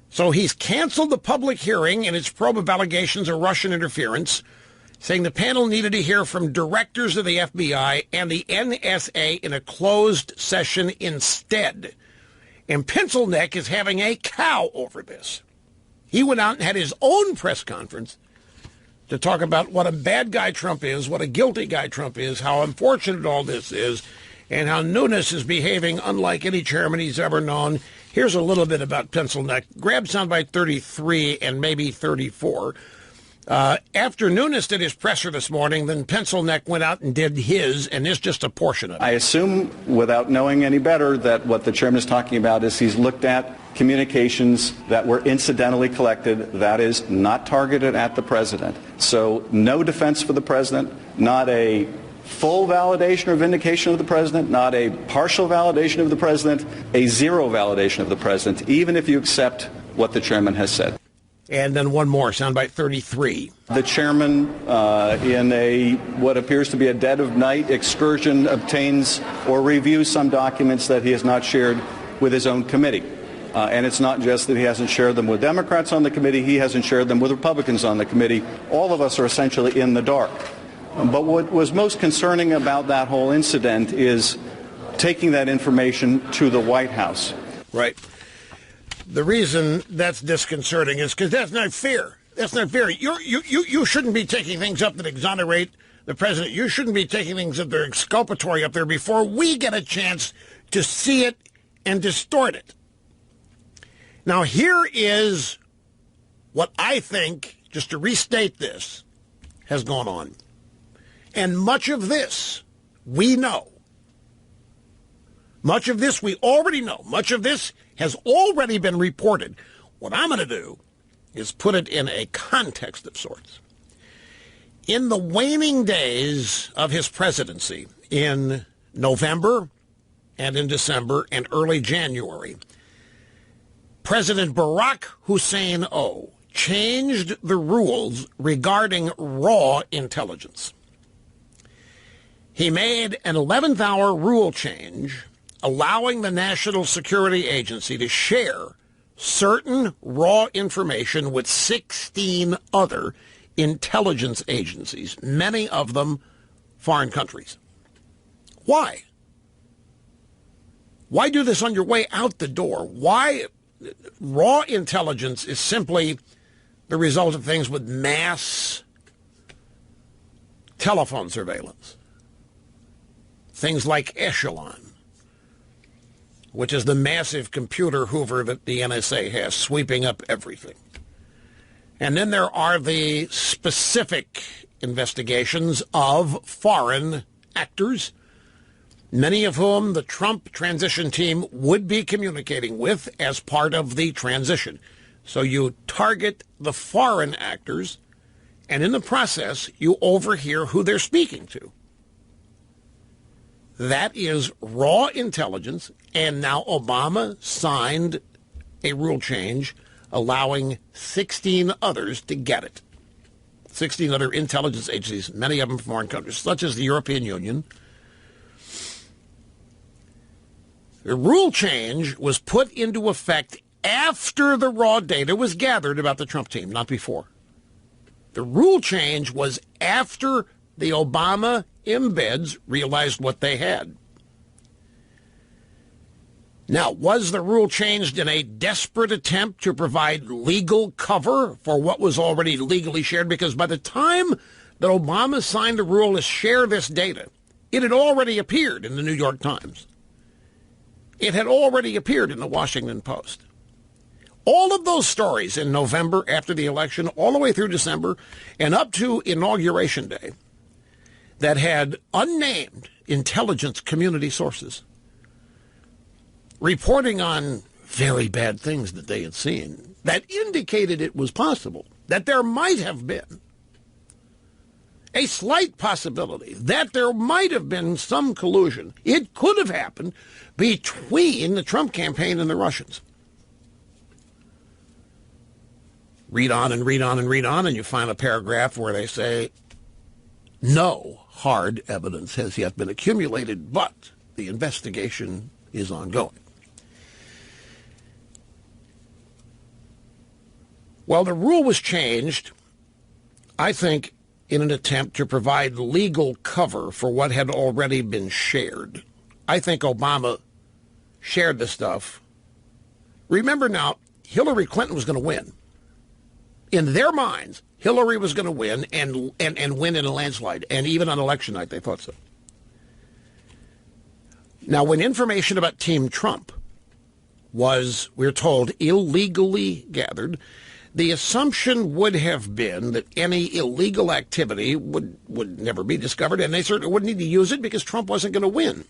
So he's canceled the public hearing in its probe of allegations of Russian interference, saying the panel needed to hear from directors of the FBI and the NSA in a closed session instead. And Pencilneck is having a cow over this. He went out and had his own press conference to talk about what a bad guy Trump is, what a guilty guy Trump is, how unfortunate all this is, and how Nunes is behaving unlike any chairman he's ever known. Here's a little bit about Pencilneck. Grab soundbite 33 and maybe 34. After Nunes did his presser this morning, then Pencilneck went out and did his, and there's just a portion of it. I assume, without knowing any better, that what the chairman is talking about is he's looked at communications that were incidentally collected, that is, not targeted at the president. So no defense for the president, not a full validation or vindication of the president, not a partial validation of the president, a zero validation of the president, even if you accept what the chairman has said. And then one more, soundbite 33. The chairman, in a what appears to be a dead of night excursion, obtains or reviews some documents that he has not shared with his own committee. And it's not just that he hasn't shared them with Democrats on the committee, he hasn't shared them with Republicans on the committee. All of us are essentially in the dark. But what was most concerning about that whole incident is taking that information to the White House. Right. The reason that's disconcerting is because that's not fair. That's not fair. You shouldn't be taking things up that exonerate the president. You shouldn't be taking things that are exculpatory up there before we get a chance to see it and distort it. Now, here is what I think, just to restate this, has gone on. And much of this we know. Much of this we already know. Much of this has already been reported. What I'm going to do is put it in a context of sorts. In the waning days of his presidency, in November and in December and early January, President Barack Hussein changed the rules regarding raw intelligence. He made an 11th hour rule change allowing the National Security Agency to share certain raw information with 16 other intelligence agencies, many of them foreign countries. Why? Why do this on your way out the door? Why? Raw intelligence is simply the result of things with mass telephone surveillance. Things like Echelon, which is the massive computer hoover that the NSA has, sweeping up everything. And then there are the specific investigations of foreign actors, many of whom the Trump transition team would be communicating with as part of the transition. So you target the foreign actors, and in the process, you overhear who they're speaking to. That is raw intelligence, and now Obama signed a rule change allowing 16 others to get it. 16 other intelligence agencies, many of them from foreign countries, such as the European Union. The rule change was put into effect after the raw data was gathered about the Trump team, not before. The rule change was after the Obama embeds realized what they had. Now, was the rule changed in a desperate attempt to provide legal cover for what was already legally shared? Because by the time that Obama signed the rule to share this data, it had already appeared in the New York Times. It had already appeared in the Washington Post. All of those stories in November after the election, all the way through December, and up to Inauguration Day, that had unnamed intelligence community sources reporting on very bad things that they had seen that indicated it was possible, that there might have been a slight possibility that there might have been some collusion. It could have happened between the Trump campaign and the Russians. Read on and read on and read on, and you find a paragraph where they say, no hard evidence has yet been accumulated, but the investigation is ongoing. Well, the rule was changed, I think, in an attempt to provide legal cover for what had already been shared. I think Obama shared the stuff. Remember now, Hillary Clinton was going to win. In their minds, Hillary was going to win and win in a landslide. And even on election night, they thought so. Now, when information about Team Trump was, we're told, illegally gathered, the assumption would have been that any illegal activity would never be discovered, and they certainly wouldn't need to use it because Trump wasn't going to win.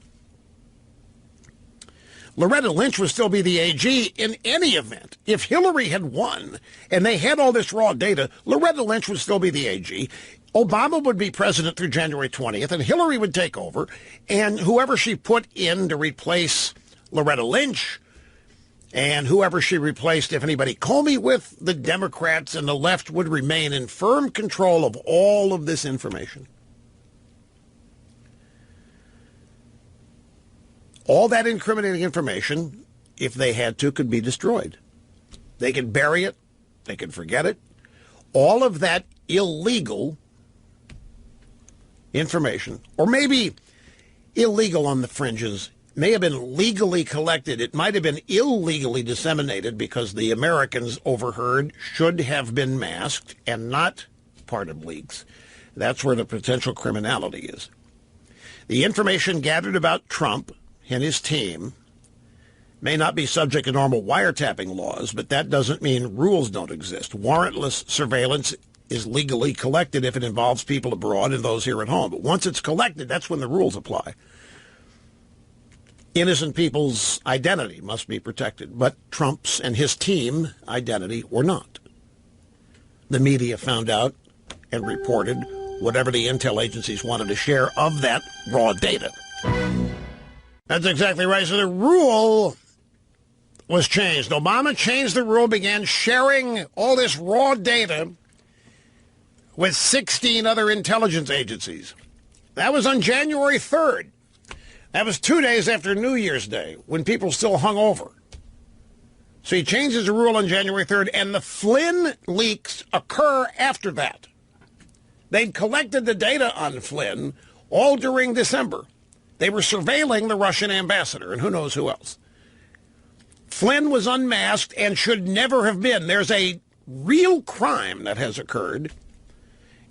Loretta Lynch would still be the AG in any event. If Hillary had won and they had all this raw data, Loretta Lynch would still be the AG. Obama would be president through January 20th, and Hillary would take over, and whoever she put in to replace Loretta Lynch and whoever she replaced, if anybody, Comey with the Democrats and the left would remain in firm control of all of this information. All that incriminating information, if they had to, could be destroyed. They could bury it. They could forget it. All of that illegal information, or maybe illegal on the fringes, may have been legally collected. It might have been illegally disseminated because the Americans overheard, should have been masked and not part of leaks. That's where the potential criminality is. The information gathered about Trump and his team may not be subject to normal wiretapping laws, but that doesn't mean rules don't exist. Warrantless surveillance is legally collected if it involves people abroad and those here at home. But once it's collected, that's when the rules apply. Innocent people's identity must be protected, but Trump's and his team identity were not. The media found out and reported whatever the intel agencies wanted to share of that raw data. That's exactly right. So the rule was changed. Obama changed the rule, began sharing all this raw data with 16 other intelligence agencies. That was on January 3rd. That was 2 days after New Year's Day, when people still hung over. So he changes the rule on January 3rd, and the Flynn leaks occur after that. They'd collected the data on Flynn all during December. They were surveilling the Russian ambassador, and who knows who else. Flynn was unmasked and should never have been. There's a real crime that has occurred,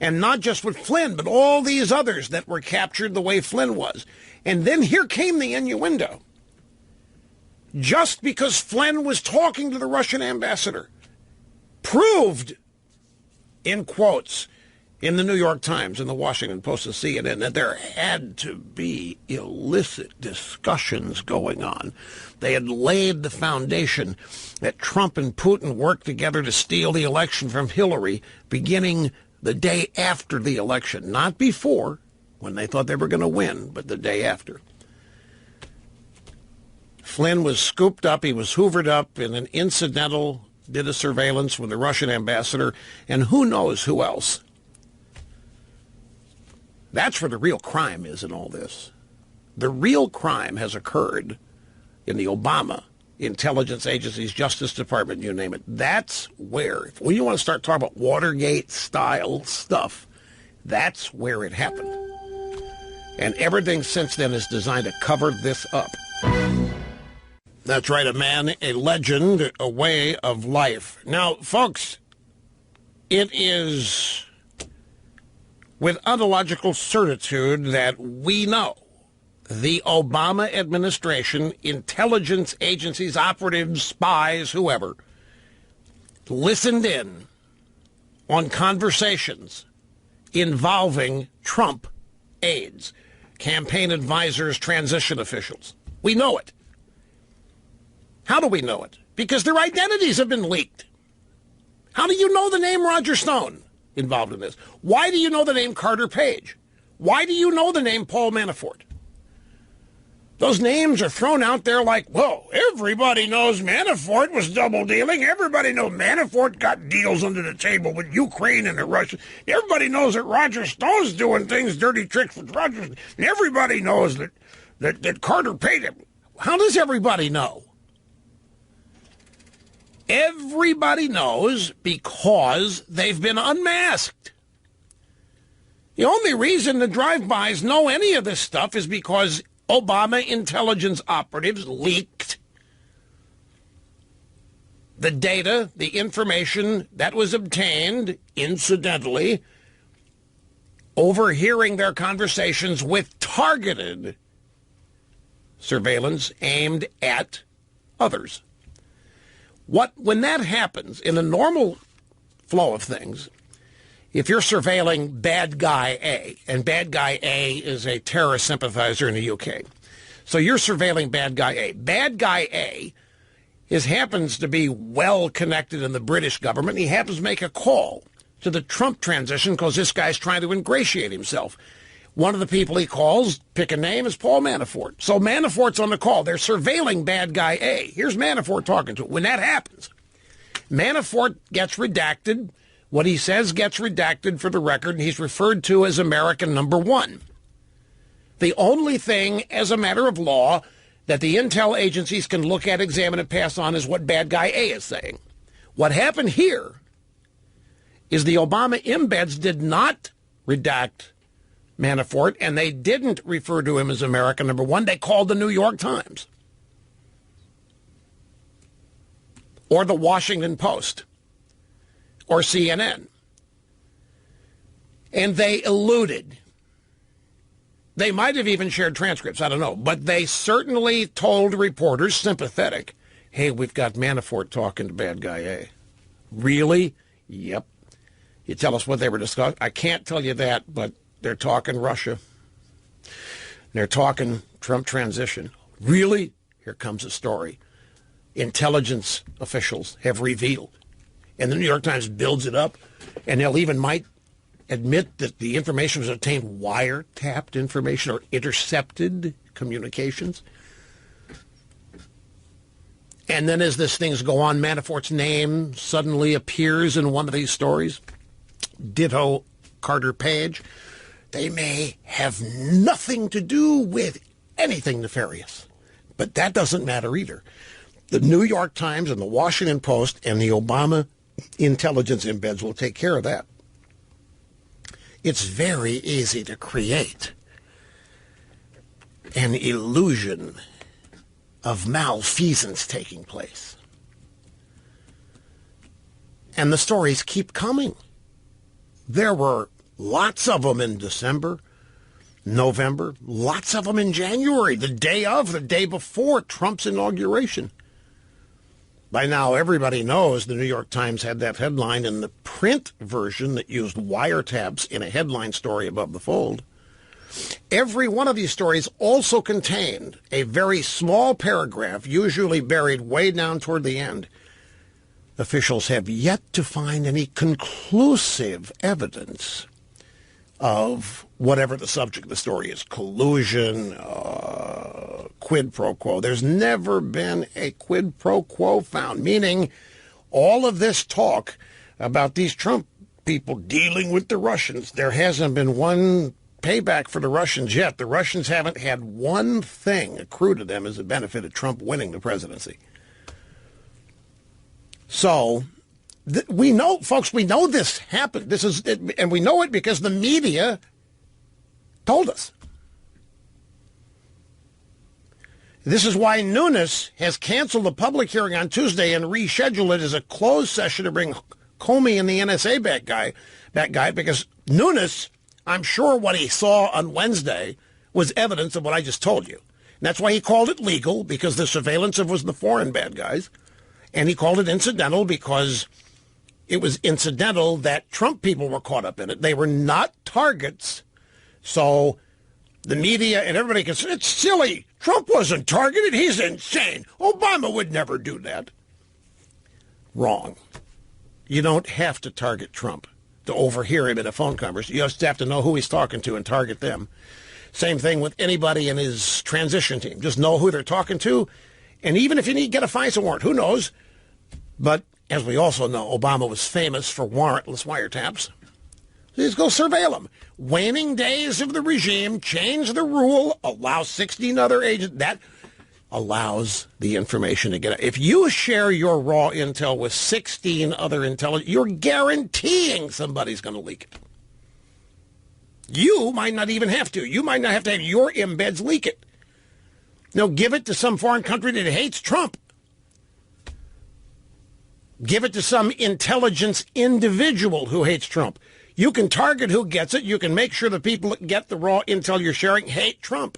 and not just with Flynn, but all these others that were captured the way Flynn was. And then here came the innuendo. Just because Flynn was talking to the Russian ambassador, proved, in quotes, in the New York Times and the Washington Post and CNN, that there had to be illicit discussions going on. They had laid the foundation that Trump and Putin worked together to steal the election from Hillary, beginning the day after the election, not before, when they thought they were going to win, but the day after. Flynn was scooped up, he was hoovered up in an incidental bit of surveillance with the Russian ambassador, and who knows who else. That's where the real crime is in all this. The real crime has occurred in the Obama intelligence agencies, Justice Department, you name it. That's where, when you want to start talking about Watergate-style stuff, that's where it happened. And everything since then is designed to cover this up. That's right, a man, a legend, a way of life. Now, folks, it is with ontological certitude that we know the Obama administration, intelligence agencies, operatives, spies, whoever, listened in on conversations involving Trump aides, campaign advisors, transition officials. We know it. How do we know it? because their identities have been leaked. How do you know the name Roger Stone involved in this? Why do you know the name Carter Page? Why do you know the name Paul Manafort? Those names are thrown out there like, whoa, everybody knows Manafort was double dealing. Everybody knows Manafort got deals under the table with Ukraine and the Russians. Everybody knows that Roger Stone's doing things, dirty tricks with Roger. And everybody knows that Carter paid him. How does everybody know? Everybody knows because they've been unmasked. The only reason the drive-bys know any of this stuff is because Obama intelligence operatives leaked the data, the information that was obtained, incidentally, overhearing their conversations with targeted surveillance aimed at others. When that happens in the normal flow of things, if you're surveilling bad guy A, and bad guy A is a terrorist sympathizer in the UK, so you're surveilling bad guy A. Bad guy A happens to be well connected in the British government. He happens to make a call to the Trump transition because this guy's trying to ingratiate himself. One of the people he calls, pick a name, is Paul Manafort. So Manafort's on the call. They're surveilling bad guy A. Here's Manafort talking to him. When that happens, Manafort gets redacted. What he says gets redacted for the record, and he's referred to as American number one. The only thing, as a matter of law, that the intel agencies can look at, examine, and pass on is what bad guy A is saying. What happened here is the Obama embeds did not redact Manafort, and they didn't refer to him as American number one. They called the New York Times or the Washington Post or CNN. And they eluded. They might have even shared transcripts, I don't know. But they certainly told reporters, sympathetic, hey, we've got Manafort talking to bad guy A. Really? Yep. You tell us what they were discussing? I can't tell you that, but they're talking Russia. They're talking Trump transition. Really? Here comes a story. Intelligence officials have revealed. And the New York Times builds it up, and they'll even might admit that the information was obtained wiretapped information or intercepted communications. And then as this things go on, Manafort's name suddenly appears in one of these stories. Ditto Carter Page. They may have nothing to do with anything nefarious, but that doesn't matter either. The New York Times and the Washington Post and the Obama intelligence embeds will take care of that. It's very easy to create an illusion of malfeasance taking place. And the stories keep coming. There were lots of them in December, November, lots of them in January, the day before Trump's inauguration. By now, everybody knows the New York Times had that headline in the print version that used wiretaps in a headline story above the fold. Every one of these stories also contained a very small paragraph, usually buried way down toward the end. Officials have yet to find any conclusive evidence of whatever the subject of the story is, collusion, quid pro quo. There's never been a quid pro quo found, meaning all of this talk about these Trump people dealing with the Russians, there hasn't been one payback for the Russians yet. The Russians haven't had one thing accrue to them as a benefit of Trump winning the presidency. So we know, folks, we know this happened. And we know it because the media told us. This is why Nunes has canceled the public hearing on Tuesday and rescheduled it as a closed session to bring Comey and the NSA back guy, because Nunes, I'm sure what he saw on Wednesday was evidence of what I just told you. And that's why he called it legal, because the surveillance was the foreign bad guys. And he called it incidental because it was incidental that Trump people were caught up in it. They were not targets. So the media and everybody can say, it's silly. Trump wasn't targeted. He's insane. Obama would never do that. Wrong. You don't have to target Trump to overhear him in a phone conversation. You just have to know who he's talking to and target them. Same thing with anybody in his transition team. Just know who they're talking to. And even if you need to get a FISA warrant, who knows? But as we also know, Obama was famous for warrantless wiretaps. Just go surveil him. Waning days of the regime, change the rule, allow 16 other agents. That allows the information to get out. If you share your raw intel with 16 other intelligence, you're guaranteeing somebody's going to leak it. You might not even have to. You might not have to have your embeds leak it. No, give it to some foreign country that hates Trump. Give it to some intelligence individual who hates Trump. You can target who gets it. You can make sure the people that get the raw intel you're sharing hate Trump.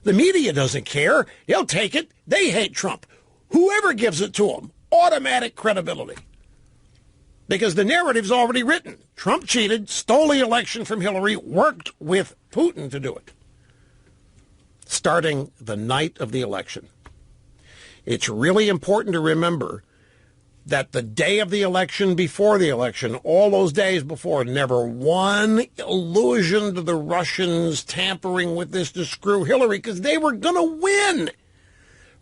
The media doesn't care. They'll take it. They hate Trump. Whoever gives it to them, automatic credibility. Because the narrative's already written. Trump cheated, stole the election from Hillary, worked with Putin to do it. Starting the night of the election. It's really important to remember that the day of the election, before the election, all those days before, never one allusion to the Russians tampering with this to screw Hillary, because they were going to win.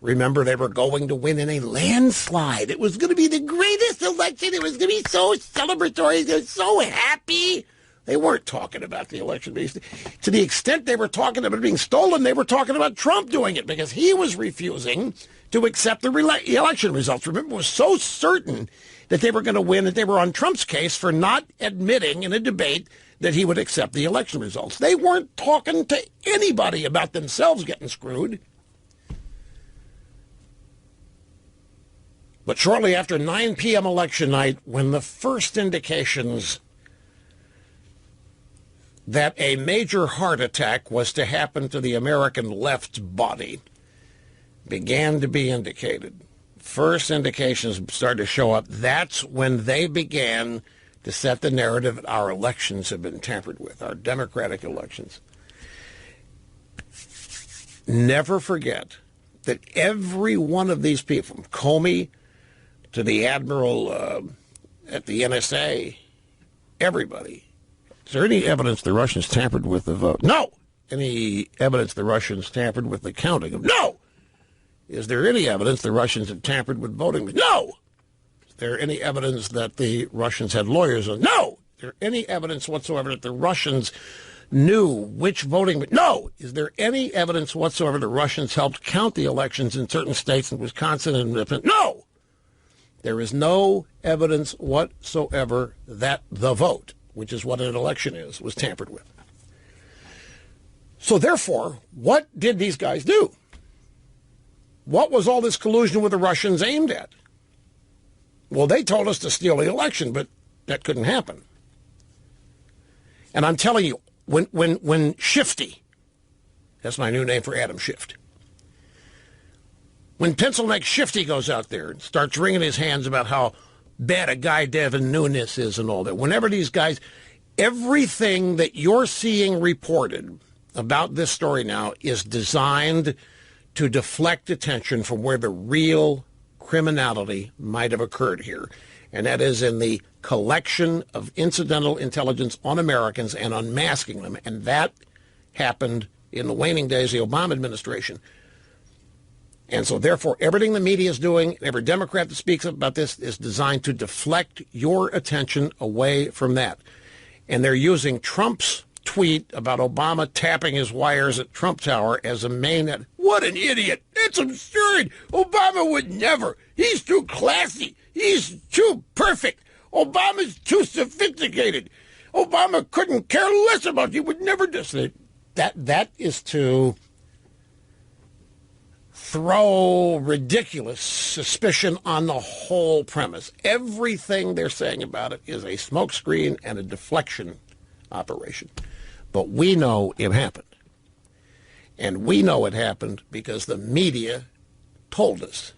Remember, they were going to win in a landslide. It was going to be the greatest election. It was going to be so celebratory. They were so happy. They weren't talking about the election. To the extent they were talking about it being stolen, they were talking about Trump doing it because he was refusing to accept the election results. Remember, it was so certain that they were going to win that they were on Trump's case for not admitting in a debate that he would accept the election results. They weren't talking to anybody about themselves getting screwed. But shortly after 9 p.m. election night, when the first indications that a major heart attack was to happen to the American left's body began to be indicated, first indications started to show up, that's when they began to set the narrative that our elections have been tampered with, our democratic elections. Never forget that every one of these people, from Comey to the admiral at the NSA, everybody. Is there any evidence the Russians tampered with the vote? No. Any evidence the Russians tampered with the counting? No. Is there any evidence the Russians had tampered with voting? No. Is there any evidence that the Russians had lawyers on? No. Is there any evidence whatsoever that the Russians knew which voting? No. Is there any evidence whatsoever the Russians helped count the elections in certain states in Wisconsin and no. There is no evidence whatsoever that the vote, which is what an election is, was tampered with. So therefore, what did these guys do? What was all this collusion with the Russians aimed at? Well, they told us to steal the election, but that couldn't happen. And I'm telling you, when Shifty, that's my new name for Adam Schiff, when Pencil Neck Shifty goes out there and starts wringing his hands about how bad a guy Devin Nunes is and all that, whenever these guys, everything that you're seeing reported about this story now is designed to deflect attention from where the real criminality might have occurred here. And that is in the collection of incidental intelligence on Americans and unmasking them. And that happened in the waning days of the Obama administration. And so, therefore, everything the media is doing, every Democrat that speaks about this is designed to deflect your attention away from that. And they're using Trump's tweet about Obama tapping his wires at Trump Tower as a main. What an idiot. It's absurd. Obama would never. He's too classy. He's too perfect. Obama's too sophisticated. Obama couldn't care less about you. Would never do that. That is to throw ridiculous suspicion on the whole premise. Everything they're saying about it is a smokescreen and a deflection operation. But we know it happened. And we know it happened because the media told us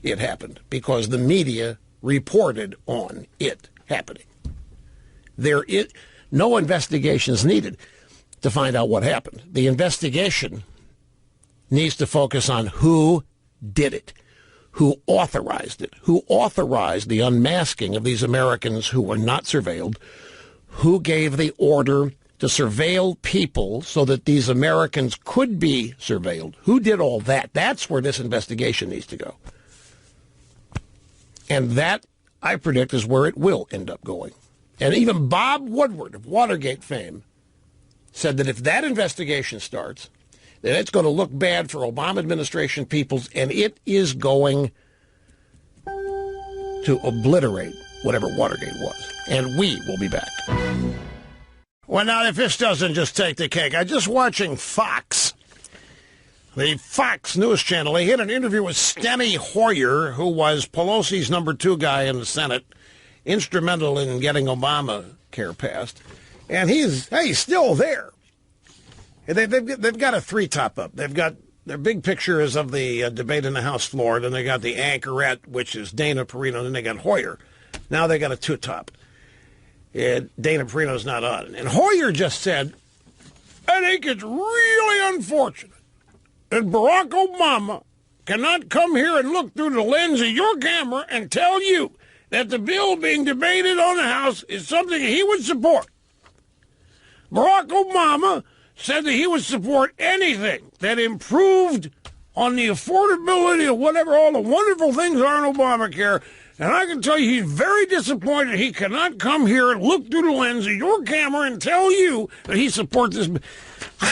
it happened, because the media reported on it happening. There is no investigations needed to find out what happened. The investigation needs to focus on who did it. who authorized it, who authorized the unmasking of these Americans who were not surveilled, who gave the order to surveil people so that these Americans could be surveilled. Who did all that? That's where this investigation needs to go. And that, I predict, is where it will end up going. And even Bob Woodward of Watergate fame said that if that investigation starts, then it's going to look bad for Obama administration peoples, and it is going to obliterate whatever Watergate was. And we will be back. Well, now, if this doesn't just take the cake, I'm just watching Fox, the Fox News Channel. They had an interview with Steny Hoyer, who was Pelosi's number 2 guy in the Senate, instrumental in getting Obamacare passed. And he's still there. They've got a 3-top up. They've got their big pictures of the debate in the House floor, and they got the anchorette, which is Dana Perino, and then they got Hoyer. Now they got a 2-top. Dana Perino's not on. And Hoyer just said, I think it's really unfortunate that Barack Obama cannot come here and look through the lens of your camera and tell you that the bill being debated on the House is something he would support. Barack Obama said that he would support anything that improved on the affordability of whatever all the wonderful things are in Obamacare. And I can tell you he's very disappointed he cannot come here and look through the lens of your camera and tell you that he supports this.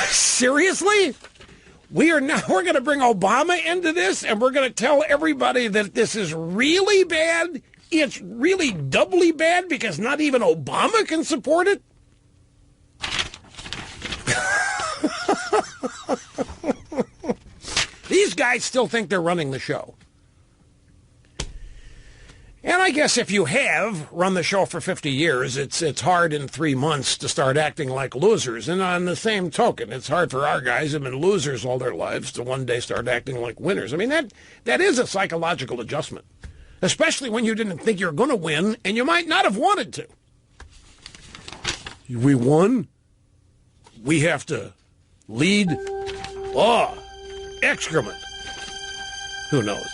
Seriously? We're going to bring Obama into this, and we're going to tell everybody that this is really bad? It's really doubly bad because not even Obama can support it? These guys still think they're running the show. And I guess if you have run the show for 50 years, it's hard in 3 months to start acting like losers. And on the same token, it's hard for our guys who've been losers all their lives to one day start acting like winners. I mean, that is a psychological adjustment, especially when you didn't think you were going to win and you might not have wanted to. We won. We have to lead. Oh, excrement. Who knows?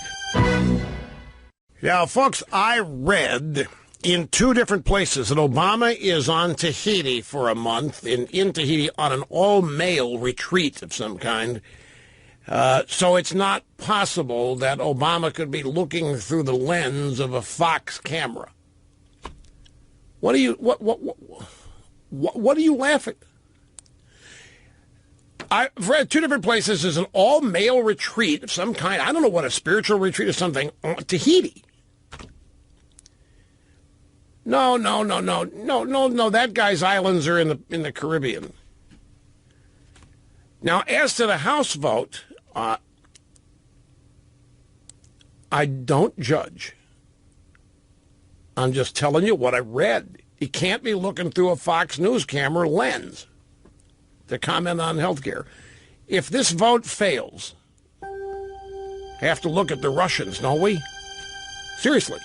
Now, folks, I read in 2 different places that Obama is on Tahiti for a month, in Tahiti on an all-male retreat of some kind. So it's not possible that Obama could be looking through the lens of a Fox camera. What are you laughing? I've read 2 different places. There's an all-male retreat of some kind. I don't know what, a spiritual retreat or something on Tahiti. No. That guy's islands are in the Caribbean. Now, as to the House vote, I don't judge. I'm just telling you what I read. You can't be looking through a Fox News camera lens to comment on health care. If this vote fails, have to look at the Russians, don't we? Seriously.